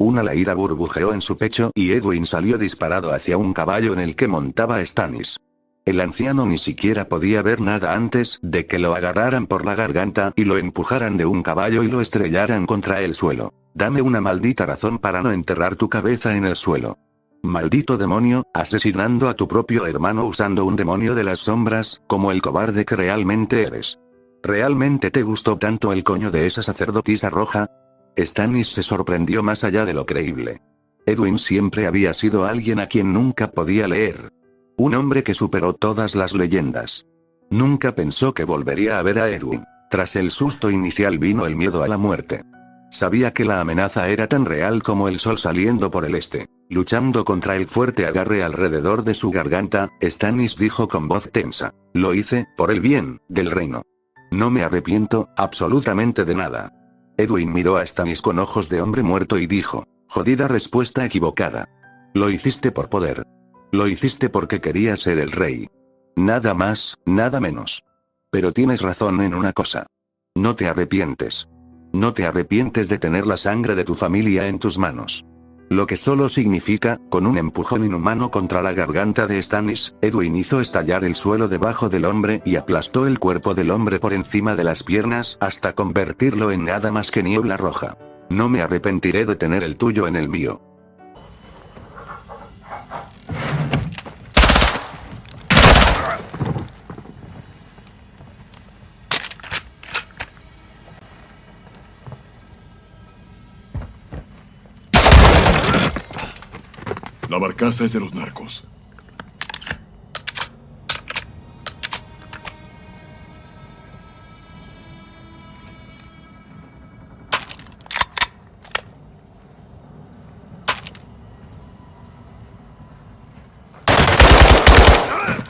Speaker 1: La ira burbujeó en su pecho y Edwin salió disparado hacia un caballo en el que montaba Stannis. El anciano ni siquiera podía ver nada antes de que lo agarraran por la garganta y lo empujaran de un caballo y lo estrellaran contra el suelo. Dame una maldita razón para no enterrar tu cabeza en el suelo. Maldito demonio, asesinando a tu propio hermano usando un demonio de las sombras, como el cobarde que realmente eres. ¿Realmente te gustó tanto el coño de esa sacerdotisa roja? Stannis se sorprendió más allá de lo creíble. Edwin siempre había sido alguien a quien nunca podía leer. Un hombre que superó todas las leyendas. Nunca pensó que volvería a ver a Edwin. Tras el susto inicial vino el miedo a la muerte. Sabía que la amenaza era tan real como el sol saliendo por el este. Luchando contra el fuerte agarre alrededor de su garganta, Stannis dijo con voz tensa: lo hice, por el bien del reino. No me arrepiento, absolutamente de nada. Edwin miró a Stannis con ojos de hombre muerto y dijo: jodida respuesta equivocada. Lo hiciste por poder. Lo hiciste porque querías ser el rey. Nada más, nada menos. Pero tienes razón en una cosa. No te arrepientes. No te arrepientes de tener la sangre de tu familia en tus manos. Lo que solo significa, con un empujón inhumano contra la garganta de Stannis, Edwin hizo estallar el suelo debajo del hombre y aplastó el cuerpo del hombre por encima de las piernas hasta convertirlo en nada más que niebla roja. No me arrepentiré de tener el tuyo en el mío.
Speaker 2: La barcaza es de los narcos.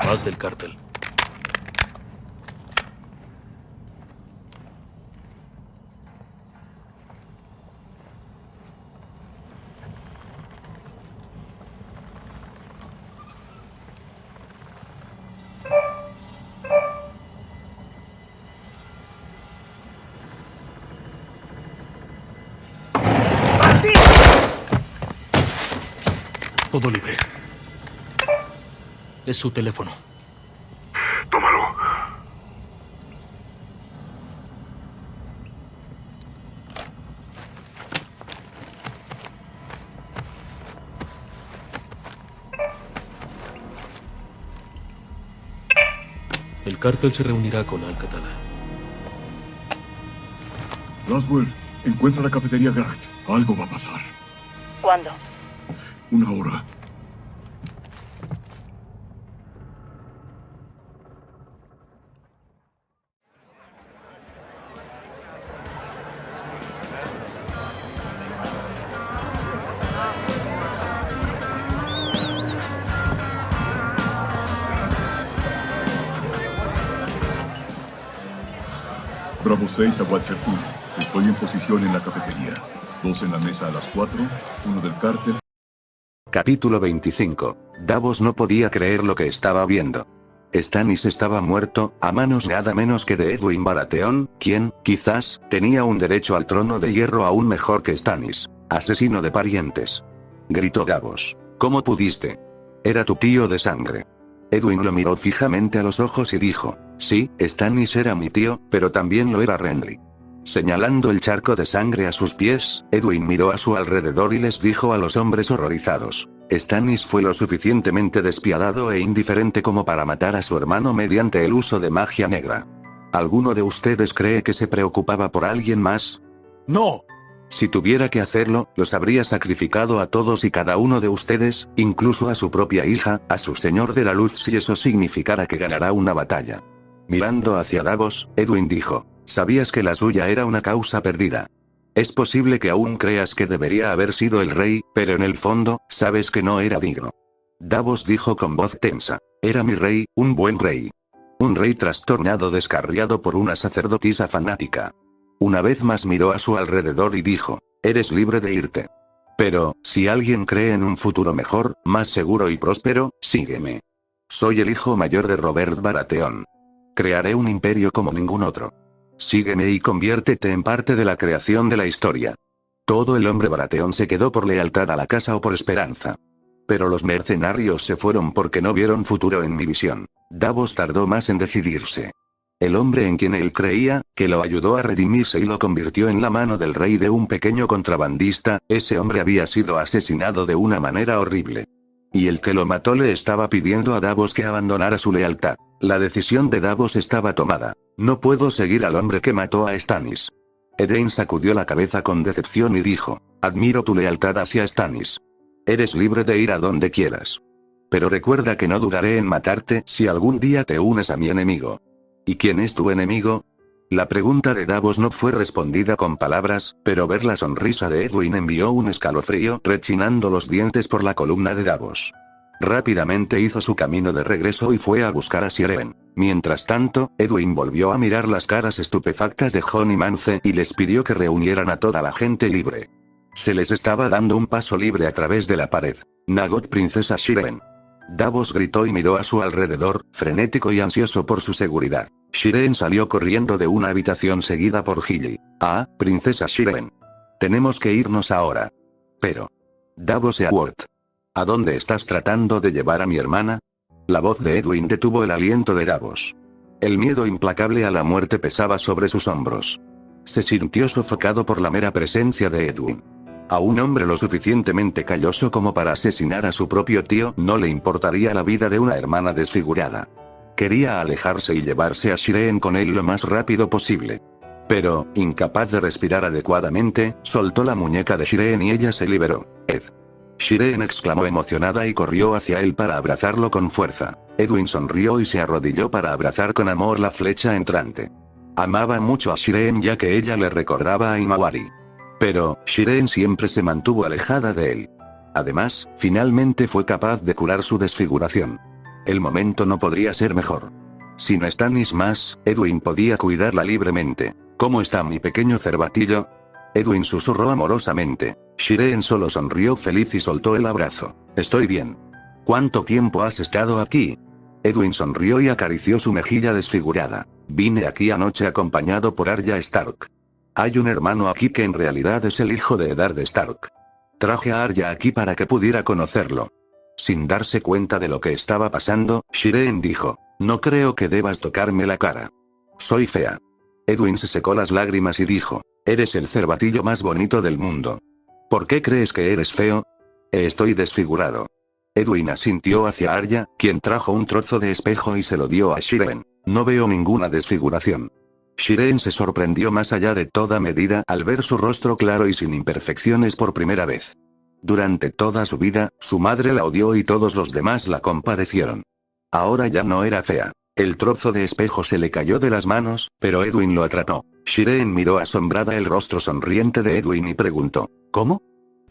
Speaker 3: Más del cártel. Todo libre. Es su teléfono.
Speaker 2: Tómalo.
Speaker 3: El cártel se reunirá con Al-Qatala.
Speaker 2: Roswell, encuentra la cafetería Gracht. Algo va a pasar.
Speaker 4: ¿Cuándo?
Speaker 2: 1 hora. Bravo 6 a Watcher 1. Estoy en posición en la cafetería. 2 en la mesa a las 4, 1 del cártel.
Speaker 1: Capítulo 25. Davos no podía creer lo que estaba viendo. Stannis estaba muerto, a manos nada menos que de Edwin Baratheon, quien, quizás, tenía un derecho al trono de hierro aún mejor que Stannis. Asesino de parientes. Gritó Davos. ¿Cómo pudiste? Era tu tío de sangre. Edwin lo miró fijamente a los ojos y dijo, sí, Stannis era mi tío, pero también lo era Renly. Señalando el charco de sangre a sus pies, Edwin miró a su alrededor y les dijo a los hombres horrorizados, Stannis fue lo suficientemente despiadado e indiferente como para matar a su hermano mediante el uso de magia negra. ¿Alguno de ustedes cree que se preocupaba por alguien más?
Speaker 2: ¡No!
Speaker 1: Si tuviera que hacerlo, los habría sacrificado a todos y cada uno de ustedes, incluso a su propia hija, a su señor de la luz si eso significara que ganará una batalla. Mirando hacia Davos, Edwin dijo, ¿sabías que la suya era una causa perdida? Es posible que aún creas que debería haber sido el rey, pero en el fondo, sabes que no era digno. Davos dijo con voz tensa, era mi rey, un buen rey. Un rey trastornado descarriado por una sacerdotisa fanática. Una vez más miró a su alrededor y dijo, eres libre de irte. Pero, si alguien cree en un futuro mejor, más seguro y próspero, sígueme. Soy el hijo mayor de Robert Baratheon. Crearé un imperio como ningún otro. Sígueme y conviértete en parte de la creación de la historia. Todo el hombre Baratheon se quedó por lealtad a la casa o por esperanza. Pero los mercenarios se fueron porque no vieron futuro en mi visión. Davos tardó más en decidirse. El hombre en quien él creía, que lo ayudó a redimirse y lo convirtió en la mano del rey de un pequeño contrabandista, ese hombre había sido asesinado de una manera horrible. Y el que lo mató le estaba pidiendo a Davos que abandonara su lealtad. La decisión de Davos estaba tomada. No puedo seguir al hombre que mató a Stannis. Edain sacudió la cabeza con decepción y dijo, admiro tu lealtad hacia Stannis. Eres libre de ir a donde quieras. Pero recuerda que no dudaré en matarte si algún día te unes a mi enemigo. ¿Y quién es tu enemigo? La pregunta de Davos no fue respondida con palabras, pero ver la sonrisa de Edwin envió un escalofrío rechinando los dientes por la columna de Davos. Rápidamente hizo su camino de regreso y fue a buscar a Siren. Mientras tanto, Edwin volvió a mirar las caras estupefactas de Jon y Mance y les pidió que reunieran a toda la gente libre. Se les estaba dando un paso libre a través de la pared. Nagot princesa Siren. Davos gritó y miró a su alrededor, frenético y ansioso por su seguridad. Shiren salió corriendo de una habitación seguida por Gilly. Ah, princesa Shiren. Tenemos que irnos ahora. Pero. Davos Eoward. ¿A dónde estás tratando de llevar a mi hermana? La voz de Edwin detuvo el aliento de Davos. El miedo implacable a la muerte pesaba sobre sus hombros. Se sintió sofocado por la mera presencia de Edwin. A un hombre lo suficientemente calloso como para asesinar a su propio tío no le importaría la vida de una hermana desfigurada. Quería alejarse y llevarse a Shiren con él lo más rápido posible. Pero, incapaz de respirar adecuadamente, soltó la muñeca de Shiren y ella se liberó. Ed. Shiren exclamó emocionada y corrió hacia él para abrazarlo con fuerza. Edwin sonrió y se arrodilló para abrazar con amor la flecha entrante. Amaba mucho a Shiren ya que ella le recordaba a Imawari. Pero, Shiren siempre se mantuvo alejada de él. Además, finalmente fue capaz de curar su desfiguración. El momento no podría ser mejor. Si no Stannis más, Edwin podía cuidarla libremente. ¿Cómo está mi pequeño cervatillo? Edwin susurró amorosamente. Shiren solo sonrió feliz y soltó el abrazo. Estoy bien. ¿Cuánto tiempo has estado aquí? Edwin sonrió y acarició su mejilla desfigurada. Vine aquí anoche acompañado por Arya Stark. Hay un hermano aquí que en realidad es el hijo de Eddard Stark. Traje a Arya aquí para que pudiera conocerlo. Sin darse cuenta de lo que estaba pasando, Shiren dijo, no creo que debas tocarme la cara. Soy fea. Edwin se secó las lágrimas y dijo, eres el cervatillo más bonito del mundo. ¿Por qué crees que eres feo? Estoy desfigurado. Edwin asintió hacia Arya, quien trajo un trozo de espejo y se lo dio a Shiren. No veo ninguna desfiguración. Shiren se sorprendió más allá de toda medida al ver su rostro claro y sin imperfecciones por primera vez. Durante toda su vida, su madre la odió y todos los demás la compadecieron. Ahora ya no era fea. El trozo de espejo se le cayó de las manos, pero Edwin lo atrapó. Shiren miró asombrada el rostro sonriente de Edwin y preguntó, ¿cómo?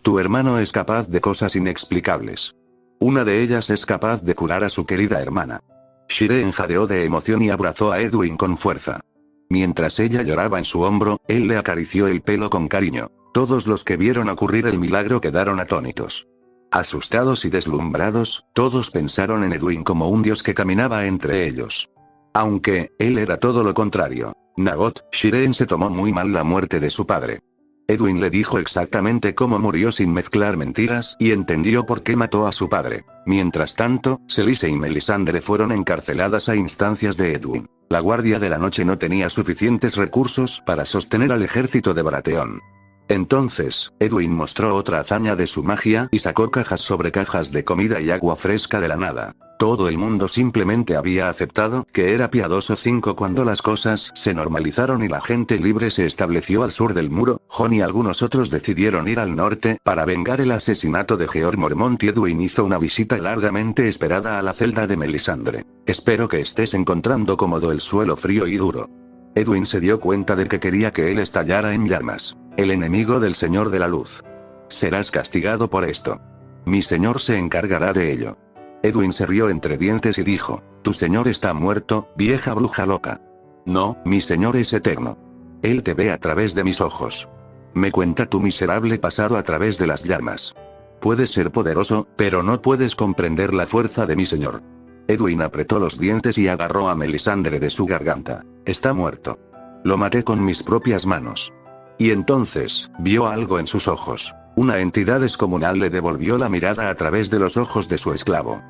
Speaker 1: Tu hermano es capaz de cosas inexplicables. Una de ellas es capaz de curar a su querida hermana. Shiren jadeó de emoción y abrazó a Edwin con fuerza. Mientras ella lloraba en su hombro, él le acarició el pelo con cariño. Todos los que vieron ocurrir el milagro quedaron atónitos. Asustados y deslumbrados, todos pensaron en Edwin como un dios que caminaba entre ellos. Aunque, él era todo lo contrario. Nagot, Shiren se tomó muy mal la muerte de su padre. Edwin le dijo exactamente cómo murió sin mezclar mentiras y entendió por qué mató a su padre. Mientras tanto, Celice y Melisandre fueron encarceladas a instancias de Edwin. La Guardia de la Noche no tenía suficientes recursos para sostener al ejército de Baratheon. Entonces, Edwin mostró otra hazaña de su magia y sacó cajas sobre cajas de comida y agua fresca de la nada. Todo el mundo simplemente había aceptado que era piadoso 5 cuando las cosas se normalizaron y la gente libre se estableció al sur del muro. Jon y algunos otros decidieron ir al norte para vengar el asesinato de Jeor Mormont y Edwin hizo una visita largamente esperada a la celda de Melisandre. Espero que estés encontrando cómodo el suelo frío y duro. Edwin se dio cuenta de que quería que él estallara en llamas. El enemigo del Señor de la Luz. Serás castigado por esto. Mi señor se encargará de ello. Edwin se rió entre dientes y dijo, tu señor está muerto, vieja bruja loca. No, mi señor es eterno. Él te ve a través de mis ojos. Me cuenta tu miserable pasado a través de las llamas. Puedes ser poderoso, pero no puedes comprender la fuerza de mi señor. Edwin apretó los dientes y agarró a Melisandre de su garganta. Está muerto. Lo maté con mis propias manos. Y entonces, vio algo en sus ojos. Una entidad descomunal le devolvió la mirada a través de los ojos de su esclavo.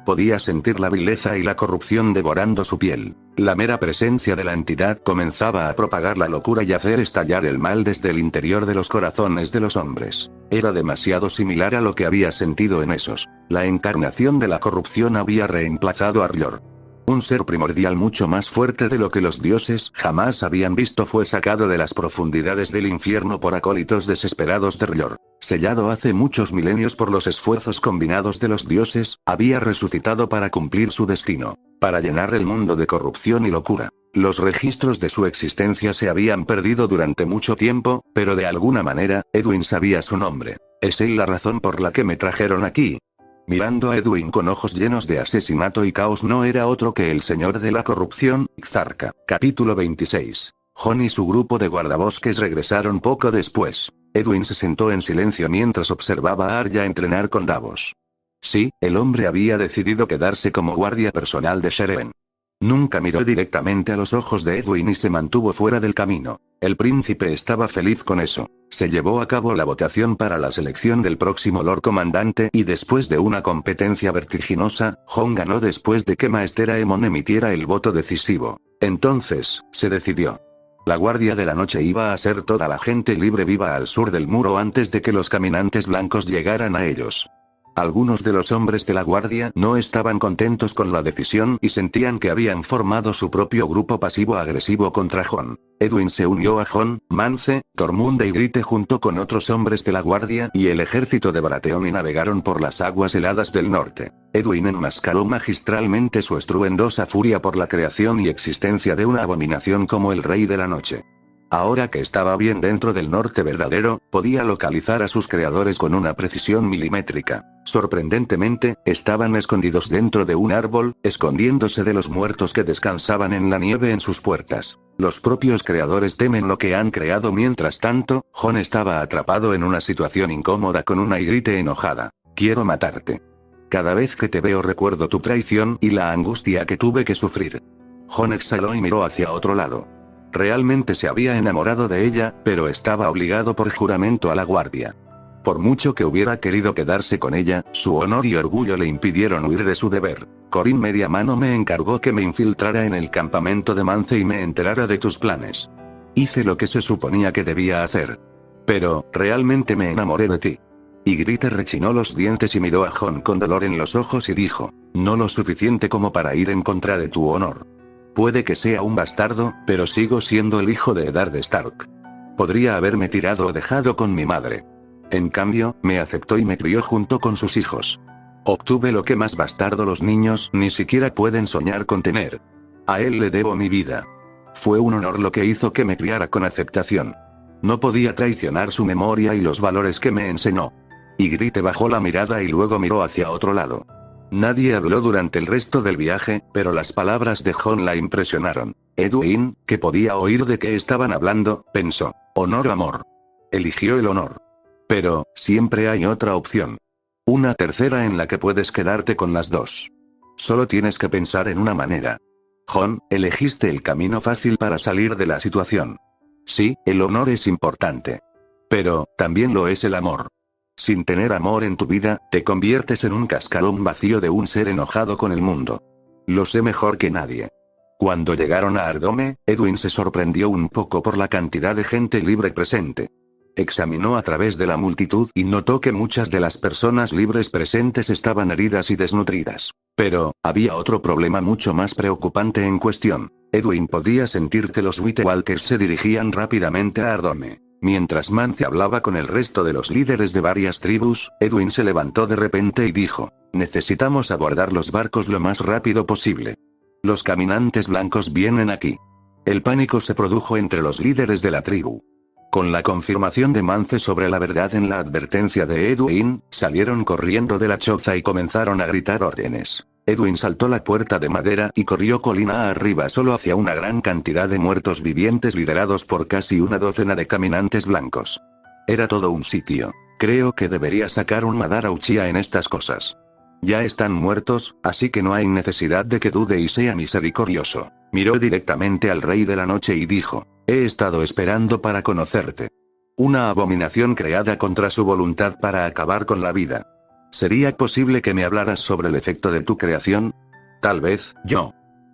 Speaker 1: Podía sentir la vileza y la corrupción devorando su piel. La mera presencia de la entidad comenzaba a propagar la locura y hacer estallar el mal desde el interior de los corazones de los hombres. Era demasiado similar a lo que había sentido en esos. La encarnación de la corrupción había reemplazado a R'hllor. Un ser primordial mucho más fuerte de lo que los dioses jamás habían visto fue sacado de las profundidades del infierno por acólitos desesperados de R'hllor. Sellado hace muchos milenios por los esfuerzos combinados de los dioses, había resucitado para cumplir su destino, para llenar el mundo de corrupción y locura. Los registros de su existencia se habían perdido durante mucho tiempo, pero de alguna manera, Edwin sabía su nombre. ¿Es él la razón por la que me trajeron aquí? Mirando a Edwin con ojos llenos de asesinato y caos no era otro que el señor de la corrupción, Xarca. Capítulo 26. Jon y su grupo de guardabosques regresaron poco después. Edwin se sentó en silencio mientras observaba a Arya entrenar con Davos. Sí, el hombre había decidido quedarse como guardia personal de Sheridan. Nunca miró directamente a los ojos de Edwin y se mantuvo fuera del camino. El príncipe estaba feliz con eso. Se llevó a cabo la votación para la selección del próximo Lord Comandante y después de una competencia vertiginosa, Jon ganó después de que Maester Aemon emitiera el voto decisivo. Entonces, se decidió. La Guardia de la Noche iba a ser toda la gente libre viva al sur del muro antes de que los caminantes blancos llegaran a ellos. Algunos de los hombres de la Guardia no estaban contentos con la decisión y sentían que habían formado su propio grupo pasivo-agresivo contra Jon. Edwin se unió a Jon, Mance, Tormund y Ygritte junto con otros hombres de la Guardia y el ejército de Baratheon y navegaron por las aguas heladas del norte. Edwin enmascaró magistralmente su estruendosa furia por la creación y existencia de una abominación como el Rey de la Noche. Ahora que estaba bien dentro del norte verdadero, podía localizar a sus creadores con una precisión milimétrica. Sorprendentemente, estaban escondidos dentro de un árbol, escondiéndose de los muertos que descansaban en la nieve en sus puertas. Los propios creadores temen lo que han creado. Mientras tanto, Jon estaba atrapado en una situación incómoda con una Ygritte enojada. Quiero matarte. Cada vez que te veo recuerdo tu traición y la angustia que tuve que sufrir. Jon exhaló y miró hacia otro lado. Realmente se había enamorado de ella, pero estaba obligado por juramento a la Guardia. Por mucho que hubiera querido quedarse con ella, su honor y orgullo le impidieron huir de su deber. Corin Mediamano me encargó que me infiltrara en el campamento de Mance y me enterara de tus planes. Hice lo que se suponía que debía hacer. Pero, realmente me enamoré de ti. Ygritte rechinó los dientes y miró a Jon con dolor en los ojos y dijo, no lo suficiente como para ir en contra de tu honor. Puede que sea un bastardo, pero sigo siendo el hijo de Eddard Stark. Podría haberme tirado o dejado con mi madre. En cambio, me aceptó y me crió junto con sus hijos. Obtuve lo que más bastardo los niños ni siquiera pueden soñar con tener. A él le debo mi vida. Fue un honor lo que hizo que me criara con aceptación. No podía traicionar su memoria y los valores que me enseñó. Ygritte bajó la mirada y luego miró hacia otro lado. Nadie habló durante el resto del viaje, pero las palabras de Jon la impresionaron. Edwin, que podía oír de qué estaban hablando, pensó, honor o amor. Eligió el honor. Pero, siempre hay otra opción. Una tercera en la que puedes quedarte con las dos. Solo tienes que pensar en una manera. Jon, elegiste el camino fácil para salir de la situación. Sí, el honor es importante. Pero, también lo es el amor. Sin tener amor en tu vida, te conviertes en un cascarón vacío de un ser enojado con el mundo. Lo sé mejor que nadie. Cuando llegaron a Ardome, Edwin se sorprendió un poco por la cantidad de gente libre presente. Examinó a través de la multitud y notó que muchas de las personas libres presentes estaban heridas y desnutridas. Pero, había otro problema mucho más preocupante en cuestión. Edwin podía sentir que los White Walkers se dirigían rápidamente a Ardome. Mientras Mance hablaba con el resto de los líderes de varias tribus, Edwin se levantó de repente y dijo: necesitamos abordar los barcos lo más rápido posible. Los caminantes blancos vienen aquí. El pánico se produjo entre los líderes de la tribu. Con la confirmación de Mance sobre la verdad en la advertencia de Edwin, salieron corriendo de la choza y comenzaron a gritar órdenes. Edwin saltó la puerta de madera y corrió colina arriba solo hacia una gran cantidad de muertos vivientes liderados por casi una docena de caminantes blancos. Era todo un sitio. Creo que debería sacar un Madara Uchiha en estas cosas. Ya están muertos, así que no hay necesidad de que dude y sea misericordioso. Miró directamente al Rey de la Noche y dijo: he estado esperando para conocerte. Una abominación creada contra su voluntad para acabar con la vida. ¿Sería posible que me hablaras sobre el efecto de tu creación? Tal vez, yo.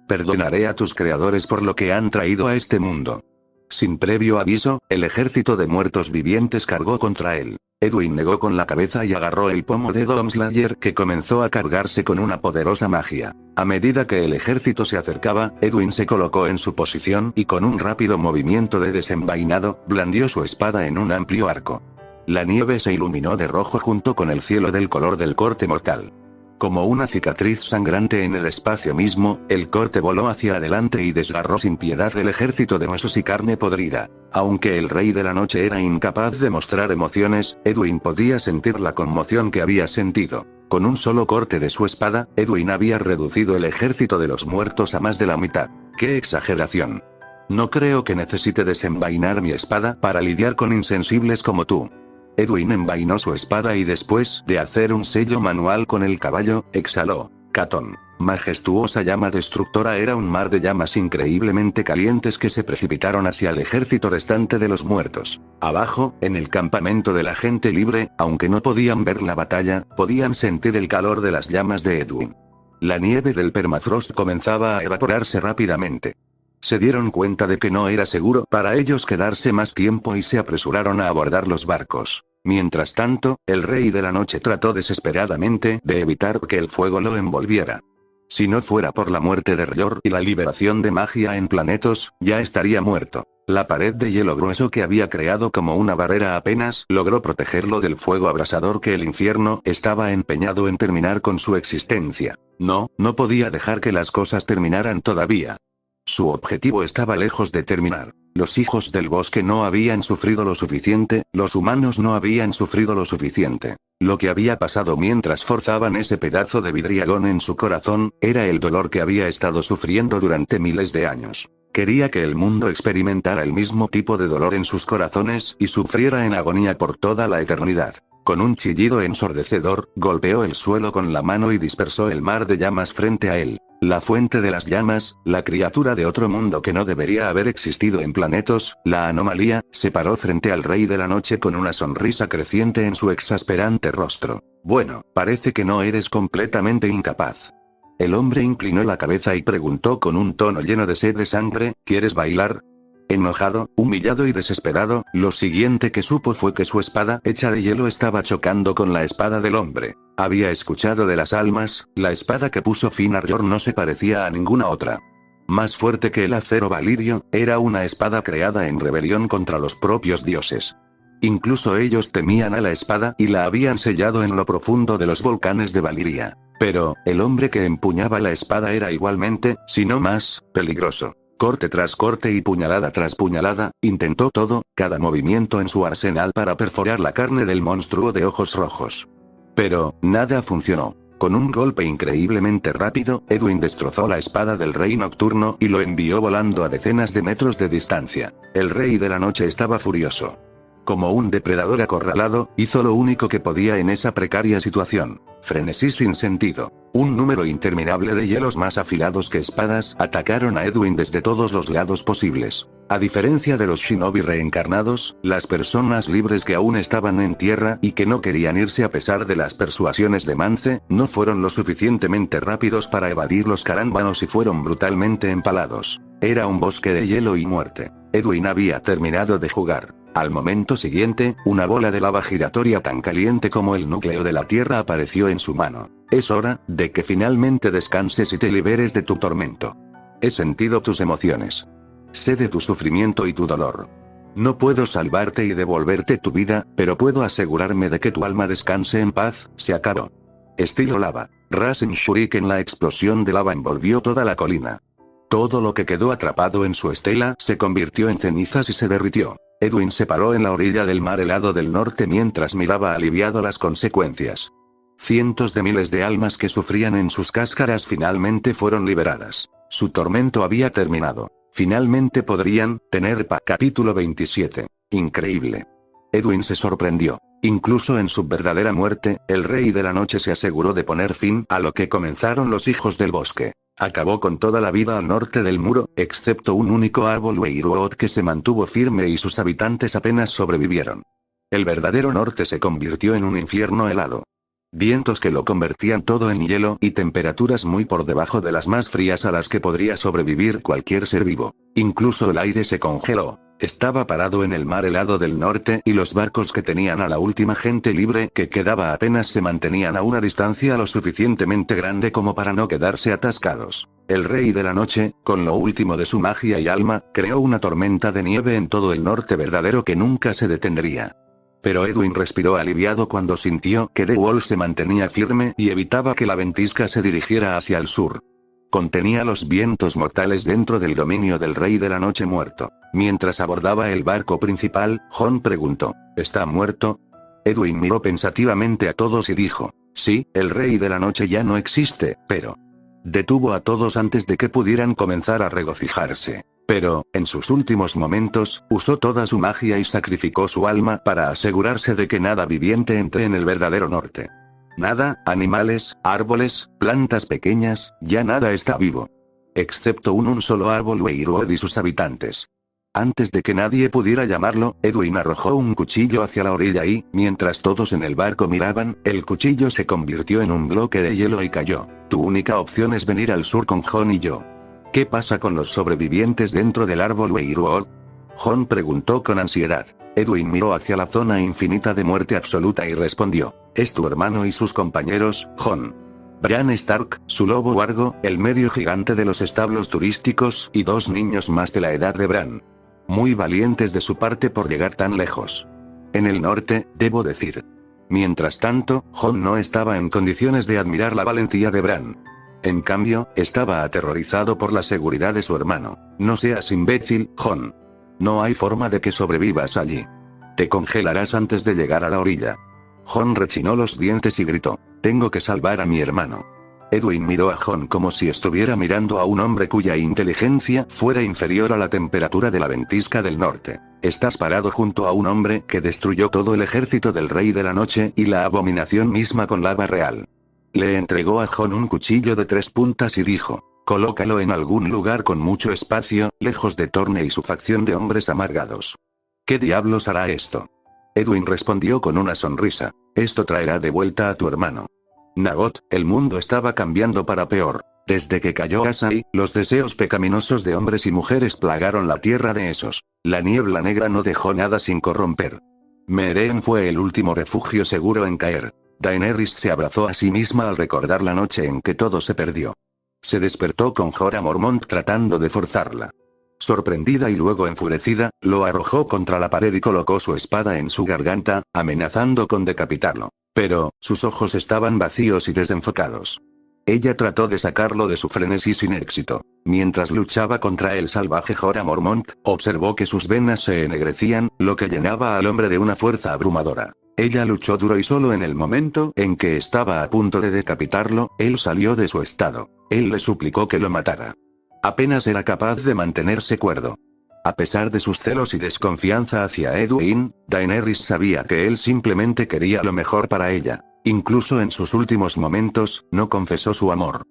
Speaker 1: Perdonaré a tus creadores por lo que han traído a este mundo. Sin previo aviso, el ejército de muertos vivientes cargó contra él. Edwin negó con la cabeza y agarró el pomo de Doomslayer que comenzó a cargarse con una poderosa magia. A medida que el ejército se acercaba, Edwin se colocó en su posición y con un rápido movimiento de desenvainado, blandió su espada en un amplio arco. La nieve se iluminó de rojo junto con el cielo del color del corte mortal. Como una cicatriz sangrante en el espacio mismo, el corte voló hacia adelante y desgarró sin piedad el ejército de huesos y carne podrida. Aunque el Rey de la Noche era incapaz de mostrar emociones, Edwin podía sentir la conmoción que había sentido. Con un solo corte de su espada, Edwin había reducido el ejército de los muertos a más de la mitad. ¡Qué exageración! No creo que necesite desenvainar mi espada para lidiar con insensibles como tú. Edwin envainó su espada y después de hacer un sello manual con el caballo, exhaló. Catón. Majestuosa llama destructora era un mar de llamas increíblemente calientes que se precipitaron hacia el ejército restante de los muertos. Abajo, en el campamento de la gente libre, aunque no podían ver la batalla, podían sentir el calor de las llamas de Edwin. La nieve del permafrost comenzaba a evaporarse rápidamente. Se dieron cuenta de que no era seguro para ellos quedarse más tiempo y se apresuraron a abordar los barcos. Mientras tanto, el Rey de la Noche trató desesperadamente de evitar que el fuego lo envolviera. Si no fuera por la muerte de Ryor y la liberación de magia en Planetos, ya estaría muerto. La pared de hielo grueso que había creado como una barrera apenas logró protegerlo del fuego abrasador que el infierno estaba empeñado en terminar con su existencia. No podía dejar que las cosas terminaran todavía. Su objetivo estaba lejos de terminar. Los hijos del bosque no habían sufrido lo suficiente, los humanos no habían sufrido lo suficiente. Lo que había pasado mientras forzaban ese pedazo de vidriagón en su corazón, era el dolor que había estado sufriendo durante miles de años. Quería que el mundo experimentara el mismo tipo de dolor en sus corazones y sufriera en agonía por toda la eternidad. Con un chillido ensordecedor, golpeó el suelo con la mano y dispersó el mar de llamas frente a él. La fuente de las llamas, la criatura de otro mundo que no debería haber existido en Planetos, la anomalía, se paró frente al Rey de la Noche con una sonrisa creciente en su exasperante rostro. Bueno, parece que no eres completamente incapaz. El hombre inclinó la cabeza y preguntó con un tono lleno de sed de sangre, ¿quieres bailar? Enojado, humillado y desesperado, lo siguiente que supo fue que su espada hecha de hielo estaba chocando con la espada del hombre. Había escuchado de las almas, la espada que puso fin a Ryor no se parecía a ninguna otra. Más fuerte que el acero valirio, era una espada creada en rebelión contra los propios dioses. Incluso ellos temían a la espada y la habían sellado en lo profundo de los volcanes de Valiria. Pero, el hombre que empuñaba la espada era igualmente, si no más, peligroso. Corte tras corte y puñalada tras puñalada, intentó todo, cada movimiento en su arsenal para perforar la carne del monstruo de ojos rojos. Pero, nada funcionó. Con un golpe increíblemente rápido, Edwin destrozó la espada del Rey Nocturno y lo envió volando a decenas de metros de distancia. El Rey de la Noche estaba furioso. Como un depredador acorralado, hizo lo único que podía en esa precaria situación. Frenesí sin sentido. Un número interminable de hielos más afilados que espadas atacaron a Edwin desde todos los lados posibles. A diferencia de los shinobi reencarnados, las personas libres que aún estaban en tierra y que no querían irse a pesar de las persuasiones de Mance, no fueron lo suficientemente rápidos para evadir los carámbanos y fueron brutalmente empalados. Era un bosque de hielo y muerte. Edwin había terminado de jugar. Al momento siguiente, una bola de lava giratoria tan caliente como el núcleo de la Tierra apareció en su mano. Es hora de que finalmente descanses y te liberes de tu tormento. He sentido tus emociones. Sé de tu sufrimiento y tu dolor. No puedo salvarte y devolverte tu vida, pero puedo asegurarme de que tu alma descanse en paz. Se acabó. Estilo lava. Rasen Shuriken. La explosión de lava envolvió toda la colina. Todo lo que quedó atrapado en su estela se convirtió en cenizas y se derritió. Edwin se paró en la orilla del mar helado del norte mientras miraba aliviado las consecuencias. Cientos de miles de almas que sufrían en sus cáscaras finalmente fueron liberadas. Su tormento había terminado. Finalmente podrían tener paz. Capítulo 27. Increíble. Edwin se sorprendió. Incluso en su verdadera muerte, el Rey de la Noche se aseguró de poner fin a lo que comenzaron los Hijos del Bosque. Acabó con toda la vida al norte del muro, excepto un único árbol Weiruot que se mantuvo firme y sus habitantes apenas sobrevivieron. El verdadero norte se convirtió en un infierno helado. Vientos que lo convertían todo en hielo y temperaturas muy por debajo de las más frías a las que podría sobrevivir cualquier ser vivo. Incluso el aire se congeló. Estaba parado en el mar helado del norte y los barcos que tenían a la última gente libre que quedaba apenas se mantenían a una distancia lo suficientemente grande como para no quedarse atascados. El Rey de la Noche, con lo último de su magia y alma, creó una tormenta de nieve en todo el norte verdadero que nunca se detendría. Pero Edwin respiró aliviado cuando sintió que The Wall se mantenía firme y evitaba que la ventisca se dirigiera hacia el sur. Contenía los vientos mortales dentro del dominio del Rey de la Noche muerto. Mientras abordaba el barco principal, John preguntó, ¿está muerto? Edwin miró pensativamente a todos y dijo, sí, el Rey de la Noche ya no existe, pero... Detuvo a todos antes de que pudieran comenzar a regocijarse. Pero, en sus últimos momentos, usó toda su magia y sacrificó su alma para asegurarse de que nada viviente entre en el verdadero norte. Nada, animales, árboles, plantas pequeñas, ya nada está vivo. Excepto un solo árbol Weiruot y sus habitantes. Antes de que nadie pudiera llamarlo, Edwin arrojó un cuchillo hacia la orilla y, mientras todos en el barco miraban, el cuchillo se convirtió en un bloque de hielo y cayó. Tu única opción es venir al sur con John y yo. ¿Qué pasa con los sobrevivientes dentro del árbol Weiruot? John preguntó con ansiedad. Edwin miró hacia la zona infinita de muerte absoluta y respondió, es tu hermano y sus compañeros, John. Bran Stark, su lobo Wargo, el medio gigante de los establos turísticos y 2 niños más de la edad de Bran. Muy valientes de su parte por llegar tan lejos. En el norte, debo decir. Mientras tanto, John no estaba en condiciones de admirar la valentía de Bran. En cambio, estaba aterrorizado por la seguridad de su hermano. No seas imbécil, John. No hay forma de que sobrevivas allí. Te congelarás antes de llegar a la orilla. John rechinó los dientes y gritó, tengo que salvar a mi hermano. Edwin miró a John como si estuviera mirando a un hombre cuya inteligencia fuera inferior a la temperatura de la ventisca del norte. Estás parado junto a un hombre que destruyó todo el ejército del Rey de la Noche y la abominación misma con lava real. Le entregó a John un cuchillo de 3 puntas y dijo, colócalo en algún lugar con mucho espacio, lejos de Thorne y su facción de hombres amargados. ¿Qué diablos hará esto? Edwin respondió con una sonrisa, esto traerá de vuelta a tu hermano. Nagot, el mundo estaba cambiando para peor. Desde que cayó Asai, los deseos pecaminosos de hombres y mujeres plagaron la tierra de esos. La niebla negra no dejó nada sin corromper. Meereen fue el último refugio seguro en caer. Daenerys se abrazó a sí misma al recordar la noche en que todo se perdió. Se despertó con Jorah Mormont tratando de forzarla. Sorprendida y luego enfurecida, lo arrojó contra la pared y colocó su espada en su garganta, amenazando con decapitarlo. Pero, sus ojos estaban vacíos y desenfocados. Ella trató de sacarlo de su frenesí sin éxito. Mientras luchaba contra el salvaje Jorah Mormont, observó que sus venas se ennegrecían, lo que llenaba al hombre de una fuerza abrumadora. Ella luchó duro y solo en el momento en que estaba a punto de decapitarlo, él salió de su estado. Él le suplicó que lo matara. Apenas era capaz de mantenerse cuerdo. A pesar de sus celos y desconfianza hacia Edwin, Daenerys sabía que él simplemente quería lo mejor para ella. Incluso en sus últimos momentos, no confesó su amor.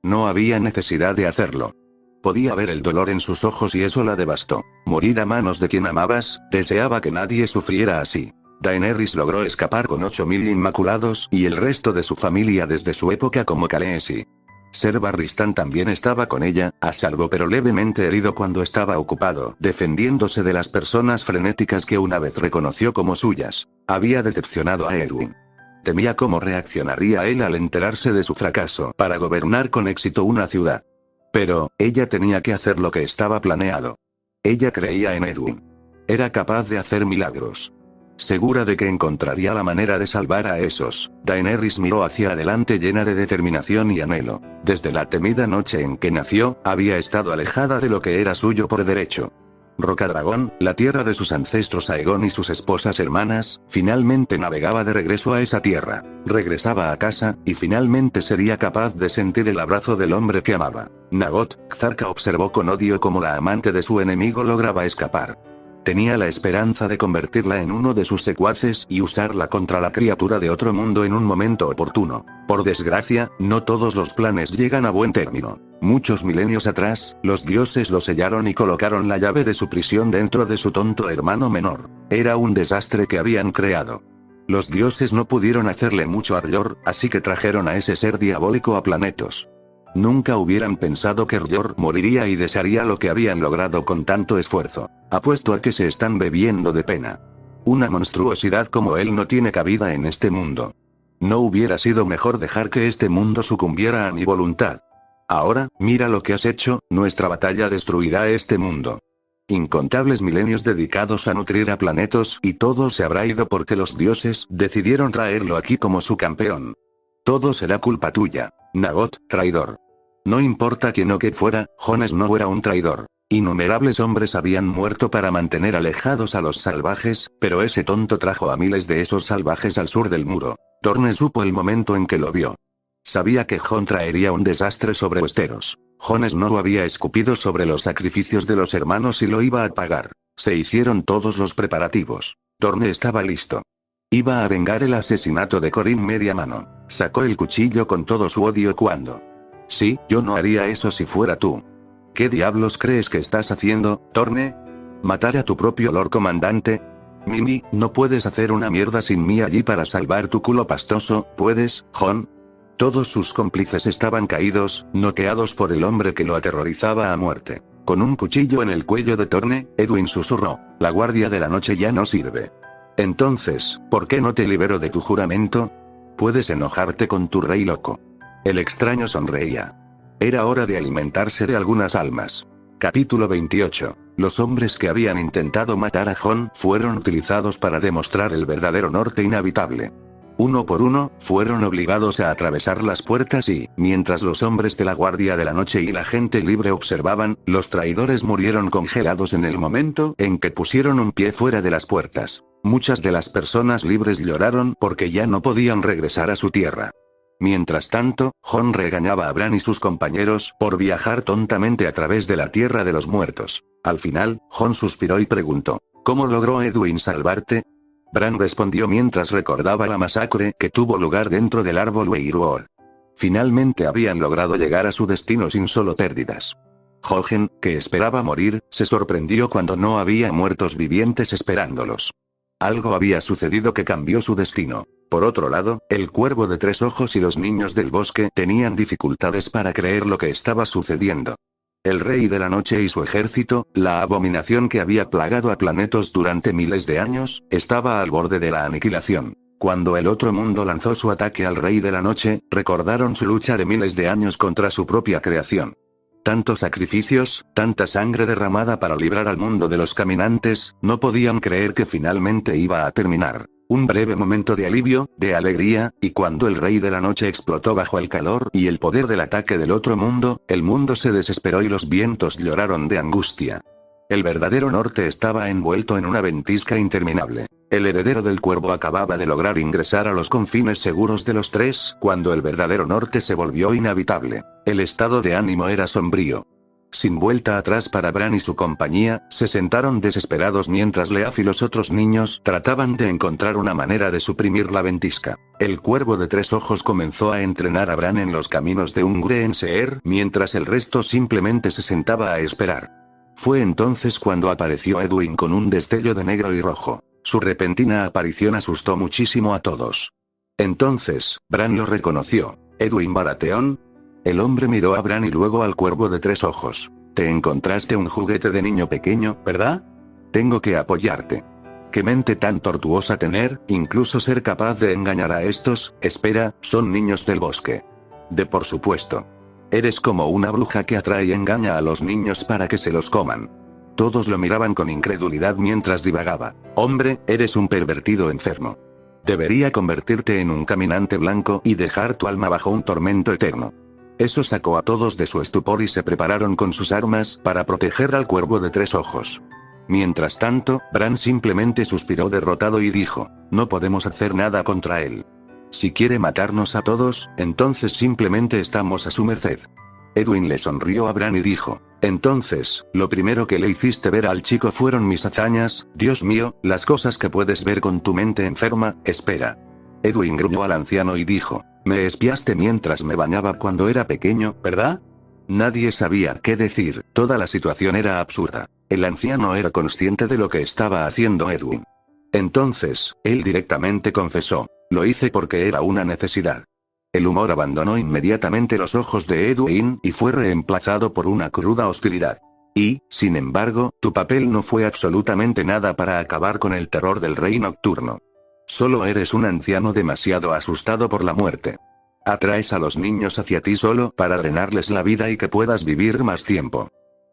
Speaker 1: No había necesidad de hacerlo. Podía ver el dolor en sus ojos y eso la devastó. Morir a manos de quien amabas, deseaba que nadie sufriera así. Daenerys logró escapar con 8000 inmaculados y el resto de su familia desde su época como Khaleesi. Ser Barristan también estaba con ella, a salvo pero levemente herido cuando estaba ocupado defendiéndose de las personas frenéticas que una vez reconoció como suyas. Había decepcionado a Edwin. Temía cómo reaccionaría él al enterarse de su fracaso para gobernar con éxito una ciudad. Pero, ella tenía que hacer lo que estaba planeado. Ella creía en Edwin. Era capaz de hacer milagros. Segura de que encontraría la manera de salvar a esos, Daenerys miró hacia adelante llena de determinación y anhelo. Desde la temida noche en que nació, había estado alejada de lo que era suyo por derecho. Rocadragón, la tierra de sus ancestros Aegon y sus esposas hermanas, finalmente navegaba de regreso a esa tierra. Regresaba a casa, y finalmente sería capaz de sentir el abrazo del hombre que amaba. Nagot, Xarca observó con odio cómo la amante de su enemigo lograba escapar. Tenía la esperanza de convertirla en uno de sus secuaces y usarla contra la criatura de otro mundo en un momento oportuno. Por desgracia, no todos los planes llegan a buen término. Muchos milenios atrás, los dioses lo sellaron y colocaron la llave de su prisión dentro de su tonto hermano menor. Era un desastre que habían creado. Los dioses no pudieron hacerle mucho a R'hllor, así que trajeron a ese ser diabólico a Planetos. Nunca hubieran pensado que R'hllor moriría y desearía lo que habían logrado con tanto esfuerzo. Apuesto a que se están bebiendo de pena. Una monstruosidad como él no tiene cabida en este mundo. ¿No hubiera sido mejor dejar que este mundo sucumbiera a mi voluntad? Ahora, mira lo que has hecho, nuestra batalla destruirá este mundo. Incontables milenios dedicados a nutrir a Planetos y todo se habrá ido porque los dioses decidieron traerlo aquí como su campeón. Todo será culpa tuya, Nagot, traidor. No importa quién o qué fuera, Jon Snow era un traidor. Innumerables hombres habían muerto para mantener alejados a los salvajes, pero ese tonto trajo a miles de esos salvajes al sur del muro. Dorne supo el momento en que lo vio. Sabía que Jon traería un desastre sobre Westeros. Jon Snow había escupido sobre los sacrificios de los hermanos y lo iba a pagar. Se hicieron todos los preparativos. Dorne estaba listo. Iba a vengar el asesinato de Corin media mano. Sacó el cuchillo con todo su odio cuando... Sí, yo no haría eso si fuera tú. ¿Qué diablos crees que estás haciendo, Dorne? ¿Matar a tu propio Lord Comandante? Mimi, no puedes hacer una mierda sin mí allí para salvar tu culo pastoso, ¿puedes, Jon? Todos sus cómplices estaban caídos, noqueados por el hombre que lo aterrorizaba a muerte. Con un cuchillo en el cuello de Dorne, Edwin susurró, la guardia de la noche ya no sirve. Entonces, ¿por qué no te libero de tu juramento? Puedes enojarte con tu rey loco. El extraño sonreía. Era hora de alimentarse de algunas almas. Capítulo 28. Los hombres que habían intentado matar a Jon fueron utilizados para demostrar el verdadero norte inhabitable. Uno por uno, fueron obligados a atravesar las puertas y, mientras los hombres de la Guardia de la Noche y la gente libre observaban, los traidores murieron congelados en el momento en que pusieron un pie fuera de las puertas. Muchas de las personas libres lloraron porque ya no podían regresar a su tierra. Mientras tanto, Jon regañaba a Bran y sus compañeros por viajar tontamente a través de la tierra de los muertos. Al final, Jon suspiró y preguntó, ¿cómo logró Edwin salvarte? Bran respondió mientras recordaba la masacre que tuvo lugar dentro del árbol Weiruor. Finalmente habían logrado llegar a su destino sin solo pérdidas. Jojen, que esperaba morir, se sorprendió cuando no había muertos vivientes esperándolos. Algo había sucedido que cambió su destino. Por otro lado, el cuervo de 3 ojos y los niños del bosque tenían dificultades para creer lo que estaba sucediendo. El rey de la noche y su ejército, la abominación que había plagado a Planetos durante miles de años, estaba al borde de la aniquilación. Cuando el otro mundo lanzó su ataque al rey de la noche, recordaron su lucha de miles de años contra su propia creación. Tantos sacrificios, tanta sangre derramada para librar al mundo de los caminantes, no podían creer que finalmente iba a terminar. Un breve momento de alivio, de alegría, y cuando el rey de la noche explotó bajo el calor y el poder del ataque del otro mundo, el mundo se desesperó y los vientos lloraron de angustia. El verdadero norte estaba envuelto en una ventisca interminable. El heredero del cuervo acababa de lograr ingresar a los confines seguros de los 3, cuando el verdadero norte se volvió inhabitable. El estado de ánimo era sombrío. Sin vuelta atrás para Bran y su compañía, se sentaron desesperados mientras Leaf y los otros niños trataban de encontrar una manera de suprimir la ventisca. El cuervo de 3 ojos comenzó a entrenar a Bran en los caminos de Ungrenseer, mientras el resto simplemente se sentaba a esperar. Fue entonces cuando apareció Edwin con un destello de negro y rojo. Su repentina aparición asustó muchísimo a todos. Entonces, Bran lo reconoció. ¿Edwin Baratheon? El hombre miró a Bran y luego al cuervo de 3 ojos. Te encontraste un juguete de niño pequeño, ¿verdad? Tengo que apoyarte. Qué mente tan tortuosa tener, incluso ser capaz de engañar a estos, espera, son niños del bosque. Por supuesto. Eres como una bruja que atrae y engaña a los niños para que se los coman. Todos lo miraban con incredulidad mientras divagaba. Hombre, eres un pervertido enfermo. Debería convertirte en un caminante blanco y dejar tu alma bajo un tormento eterno. Eso sacó a todos de su estupor y se prepararon con sus armas para proteger al cuervo de 3 ojos. Mientras tanto, Bran simplemente suspiró derrotado y dijo, no podemos hacer nada contra él. Si quiere matarnos a todos, entonces simplemente estamos a su merced. Edwin le sonrió a Bran y dijo, entonces, lo primero que le hiciste ver al chico fueron mis hazañas, Dios mío, las cosas que puedes ver con tu mente enferma, espera. Edwin gruñó al anciano y dijo, me espiaste mientras me bañaba cuando era pequeño, ¿verdad? Nadie sabía qué decir, toda la situación era absurda. El anciano era consciente de lo que estaba haciendo Edwin. Entonces, él directamente confesó, lo hice porque era una necesidad. El humor abandonó inmediatamente los ojos de Edwin y fue reemplazado por una cruda hostilidad. Y, sin embargo, tu papel no fue absolutamente nada para acabar con el terror del Rey Nocturno. Solo eres un anciano demasiado asustado por la muerte. Atraes a los niños hacia ti solo para drenarles la vida y que puedas vivir más tiempo.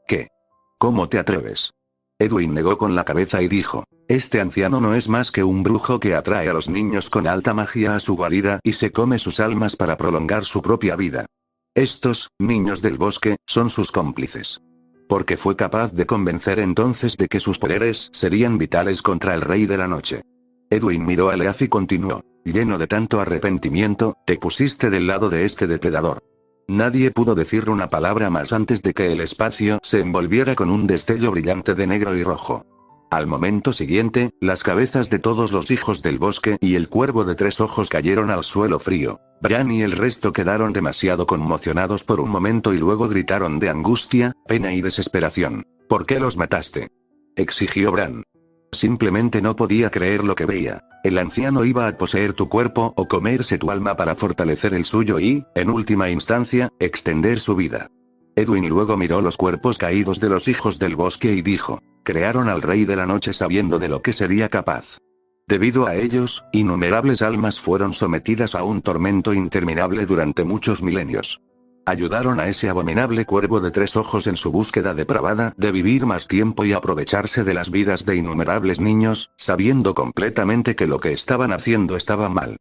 Speaker 1: ¿Qué? ¿Cómo te atreves? Edwin negó con la cabeza y dijo, este anciano no es más que un brujo que atrae a los niños con alta magia a su guarida y se come sus almas para prolongar su propia vida. Estos, niños del bosque, son sus cómplices. Porque fue capaz de convencer entonces de que sus poderes serían vitales contra el Rey de la Noche. Edwin miró a Leaf y continuó, lleno de tanto arrepentimiento, te pusiste del lado de este depredador. Nadie pudo decir una palabra más antes de que el espacio se envolviera con un destello brillante de negro y rojo. Al momento siguiente, las cabezas de todos los hijos del bosque y el cuervo de 3 ojos cayeron al suelo frío. Bran y el resto quedaron demasiado conmocionados por un momento y luego gritaron de angustia, pena y desesperación. ¿Por qué los mataste? Exigió Bran. Simplemente no podía creer lo que veía. El anciano iba a poseer tu cuerpo o comerse tu alma para fortalecer el suyo y, en última instancia, extender su vida. Edwin luego miró los cuerpos caídos de los hijos del bosque y dijo, crearon al Rey de la Noche sabiendo de lo que sería capaz. Debido a ellos, innumerables almas fueron sometidas a un tormento interminable durante muchos milenios. Ayudaron a ese abominable cuervo de 3 ojos en su búsqueda depravada de vivir más tiempo y aprovecharse de las vidas de innumerables niños, sabiendo completamente que lo que estaban haciendo estaba mal.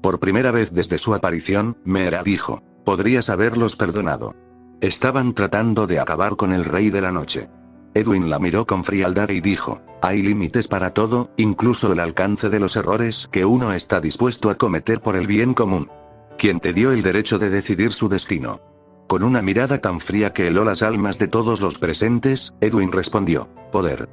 Speaker 1: Por primera vez desde su aparición, Meera dijo, podrías haberlos perdonado. Estaban tratando de acabar con el Rey de la Noche. Edwin la miró con frialdad y dijo, hay límites para todo, incluso el alcance de los errores que uno está dispuesto a cometer por el bien común. ¿Quién te dio el derecho de decidir su destino? Con una mirada tan fría que heló las almas de todos los presentes, Edwin respondió, poder.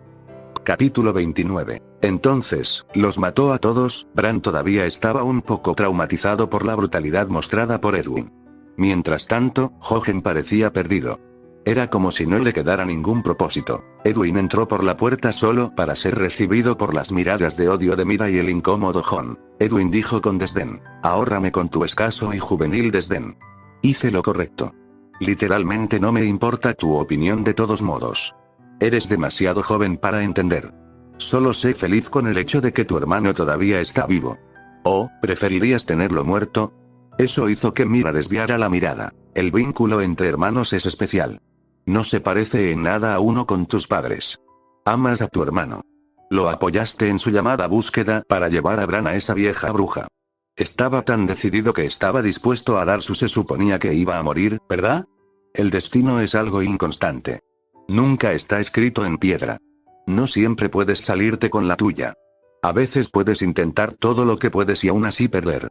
Speaker 1: Capítulo 29. Entonces, los mató a todos. Bran todavía estaba un poco traumatizado por la brutalidad mostrada por Edwin. Mientras tanto, Jojen parecía perdido. Era como si no le quedara ningún propósito. Edwin entró por la puerta solo para ser recibido por las miradas de odio de Mira y el incómodo Jon. Edwin dijo con desdén, ahórrame con tu escaso y juvenil desdén. Hice lo correcto. Literalmente no me importa tu opinión de todos modos. Eres demasiado joven para entender. Solo sé feliz con el hecho de que tu hermano todavía está vivo. ¿O, preferirías tenerlo muerto? Eso hizo que Mira desviara la mirada. El vínculo entre hermanos es especial. No se parece en nada a uno con tus padres. Amas a tu hermano. Lo apoyaste en su llamada búsqueda para llevar a Bran a esa vieja bruja. Estaba tan decidido que estaba dispuesto a dar se suponía que iba a morir, ¿verdad? El destino es algo inconstante. Nunca está escrito en piedra. No siempre puedes salirte con la tuya. A veces puedes intentar todo lo que puedes y aún así perder.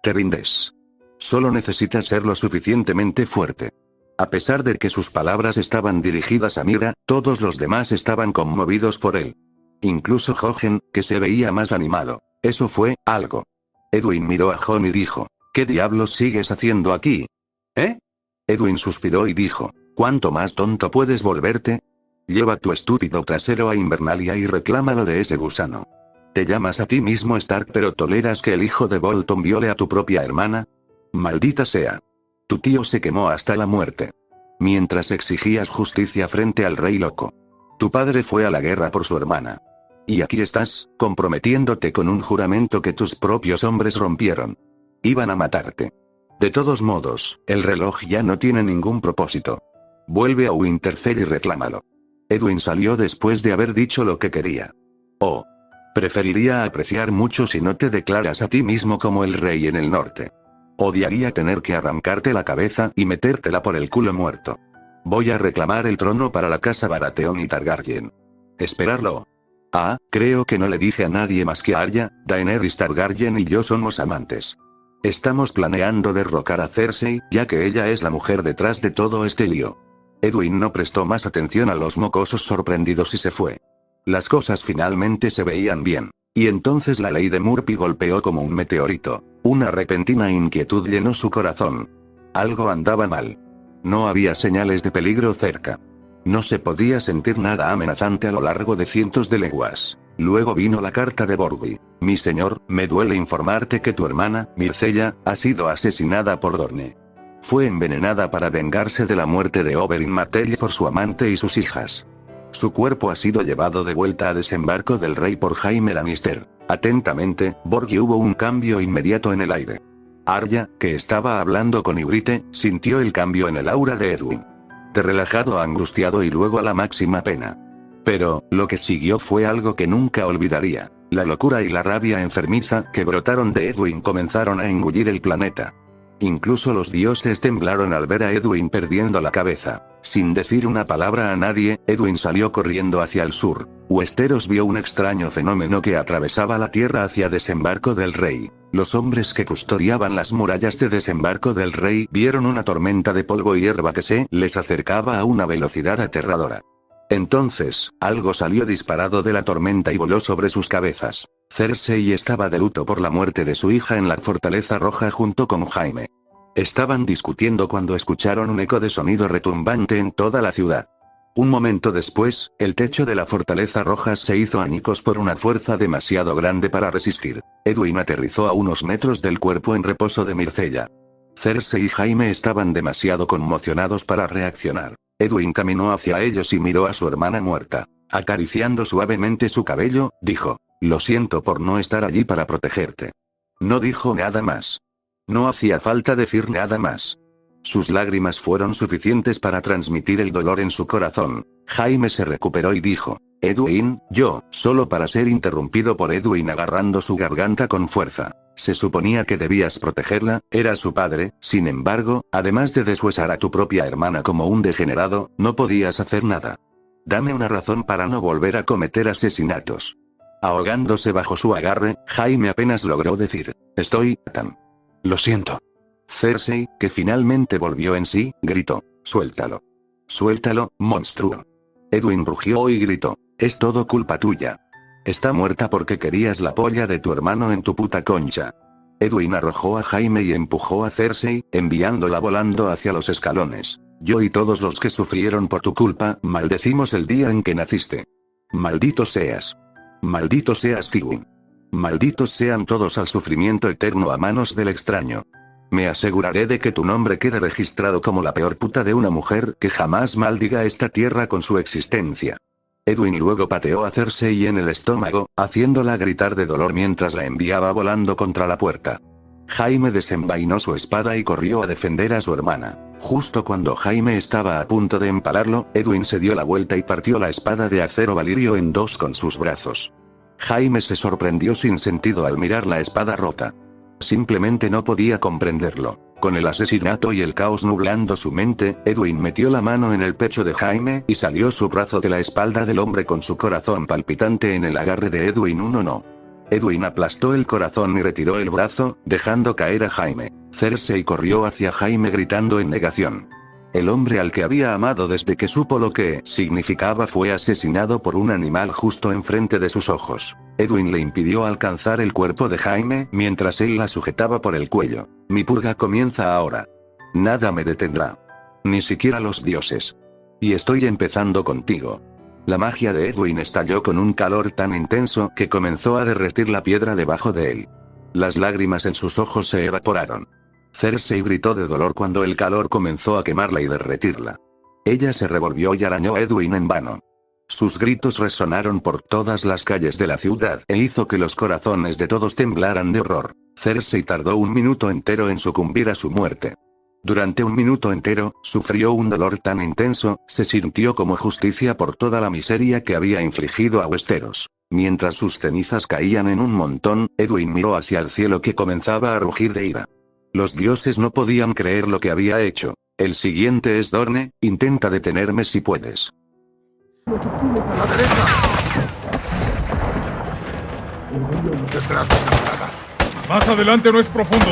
Speaker 1: Te rindes. Solo necesitas ser lo suficientemente fuerte. A pesar de que sus palabras estaban dirigidas a Mira, todos los demás estaban conmovidos por él. Incluso Jochen, que se veía más animado. Eso fue algo. Edwin miró a Jon y dijo, ¿qué diablos sigues haciendo aquí? ¿Eh? Edwin suspiró y dijo, ¿cuánto más tonto puedes volverte? Lleva tu estúpido trasero a Invernalia y reclámalo de ese gusano. ¿Te llamas a ti mismo Stark pero toleras que el hijo de Bolton viole a tu propia hermana? Maldita sea. Tu tío se quemó hasta la muerte. Mientras exigías justicia frente al rey loco. Tu padre fue a la guerra por su hermana. Y aquí estás, comprometiéndote con un juramento que tus propios hombres rompieron. Iban a matarte. De todos modos, el reloj ya no tiene ningún propósito. Vuelve a Winterfell y reclámalo. Edwin salió después de haber dicho lo que quería. Oh. Preferiría apreciar mucho si no te declaras a ti mismo como el rey en el norte. Odiaría tener que arrancarte la cabeza y metértela por el culo muerto. Voy a reclamar el trono para la casa Baratheon y Targaryen. Esperarlo. Ah, creo que no le dije a nadie más que a Arya, Daenerys Targaryen y yo somos amantes. Estamos planeando derrocar a Cersei, ya que ella es la mujer detrás de todo este lío. Edwin no prestó más atención a los mocosos sorprendidos y se fue. Las cosas finalmente se veían bien. Y entonces la ley de Murphy golpeó como un meteorito. Una repentina inquietud llenó su corazón. Algo andaba mal. No había señales de peligro cerca. No se podía sentir nada amenazante a lo largo de cientos de leguas. Luego vino la carta de Borghi. Mi señor, me duele informarte que tu hermana, Myrcella, ha sido asesinada por Dorne. Fue envenenada para vengarse de la muerte de Oberyn Martell por su amante y sus hijas. Su cuerpo ha sido llevado de vuelta a desembarco del rey por Jaime Lannister. Atentamente, Borghi. Hubo un cambio inmediato en el aire. Arya, que estaba hablando con Ygritte, sintió el cambio en el aura de Edwin. De relajado a angustiado y luego a la máxima pena. Pero, lo que siguió fue algo que nunca olvidaría. La locura y la rabia enfermiza que brotaron de Edwin comenzaron a engullir el planeta. Incluso los dioses temblaron al ver a Edwin perdiendo la cabeza. Sin decir una palabra a nadie, Edwin salió corriendo hacia el sur. Westeros vio un extraño fenómeno que atravesaba la tierra hacia desembarco del rey. Los hombres que custodiaban las murallas de desembarco del rey vieron una tormenta de polvo y hierba que se les acercaba a una velocidad aterradora. Entonces, algo salió disparado de la tormenta y voló sobre sus cabezas. Cersei estaba de luto por la muerte de su hija en la Fortaleza Roja junto con Jaime. Estaban discutiendo cuando escucharon un eco de sonido retumbante en toda la ciudad. Un momento después, el techo de la Fortaleza Roja se hizo añicos por una fuerza demasiado grande para resistir. Edwin aterrizó a unos metros del cuerpo en reposo de Myrcella. Cersei y Jaime estaban demasiado conmocionados para reaccionar. Edwin caminó hacia ellos y miró a su hermana muerta. Acariciando suavemente su cabello, dijo, lo siento por no estar allí para protegerte. No dijo nada más. No hacía falta decir nada más. Sus lágrimas fueron suficientes para transmitir el dolor en su corazón. Jaime se recuperó y dijo, Edwin, yo, solo para ser interrumpido por Edwin agarrando su garganta con fuerza. Se suponía que debías protegerla, era su padre, sin embargo, además de deshuesar a tu propia hermana como un degenerado, no podías hacer nada. Dame una razón para no volver a cometer asesinatos. Ahogándose bajo su agarre, Jaime apenas logró decir, estoy tan... Lo siento. Cersei, que finalmente volvió en sí, gritó, suéltalo. Suéltalo, monstruo. Edwin rugió y gritó, es todo culpa tuya. Está muerta porque querías la polla de tu hermano en tu puta concha. Edwin arrojó a Jaime y empujó a Cersei, enviándola volando hacia los escalones. Yo y todos los que sufrieron por tu culpa, maldecimos el día en que naciste. Maldito seas. Maldito seas Tywin. Malditos sean todos al sufrimiento eterno a manos del extraño. Me aseguraré de que tu nombre quede registrado como la peor puta de una mujer que jamás maldiga esta tierra con su existencia. Edwin luego pateó a Cersei en el estómago, haciéndola gritar de dolor mientras la enviaba volando contra la puerta. Jaime desenvainó su espada y corrió a defender a su hermana. Justo cuando Jaime estaba a punto de empalarlo, Edwin se dio la vuelta y partió la espada de acero valirio en dos con sus brazos. Jaime se sorprendió sin sentido al mirar la espada rota. Simplemente no podía comprenderlo. Con el asesinato y el caos nublando su mente, Edwin metió la mano en el pecho de Jaime y salió su brazo de la espalda del hombre con su corazón palpitante en el agarre de Edwin. No. Edwin aplastó el corazón y retiró el brazo, dejando caer a Jaime. Cersei corrió hacia Jaime gritando en negación. El hombre al que había amado desde que supo lo que significaba fue asesinado por un animal justo enfrente de sus ojos. Edwin le impidió alcanzar el cuerpo de Jaime mientras él la sujetaba por el cuello. Mi purga comienza ahora. Nada me detendrá. Ni siquiera los dioses. Y estoy empezando contigo. La magia de Edwin estalló con un calor tan intenso que comenzó a derretir la piedra debajo de él. Las lágrimas en sus ojos se evaporaron. Cersei gritó de dolor cuando el calor comenzó a quemarla y derretirla. Ella se revolvió y arañó a Edwin en vano. Sus gritos resonaron por todas las calles de la ciudad e hizo que los corazones de todos temblaran de horror. Cersei tardó 1 minuto entero en sucumbir a su muerte. Durante 1 minuto entero, sufrió un dolor tan intenso, se sintió como justicia por toda la miseria que había infligido a Westeros. Mientras sus cenizas caían en un montón, Edwin miró hacia el cielo que comenzaba a rugir de ira. Los dioses no podían creer lo que había hecho. El siguiente es Dorne, intenta detenerme si puedes.
Speaker 4: Más adelante no es profundo.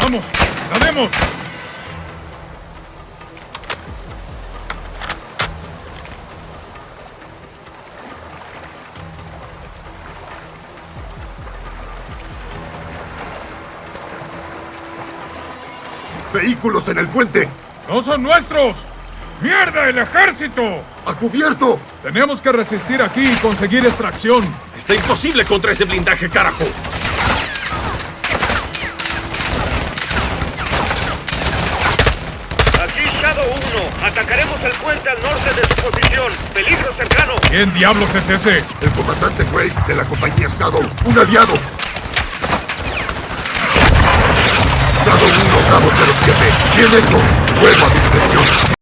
Speaker 4: ¡Vamos! ¡Ganemos!
Speaker 5: ¡Vehículos en el puente!
Speaker 4: ¡No son nuestros! ¡Mierda, el ejército!
Speaker 5: ¡A cubierto!
Speaker 4: Tenemos que resistir aquí y conseguir extracción.
Speaker 5: ¡Está imposible contra ese blindaje, carajo!
Speaker 6: Aquí Shadow 1. Atacaremos el puente al norte de su posición. Peligro cercano.
Speaker 4: ¿Quién diablos es ese?
Speaker 5: El comandante Graves de la compañía Shadow, un aliado. Shadow 1, Bravo 07. Bien hecho. Fuego a discreción.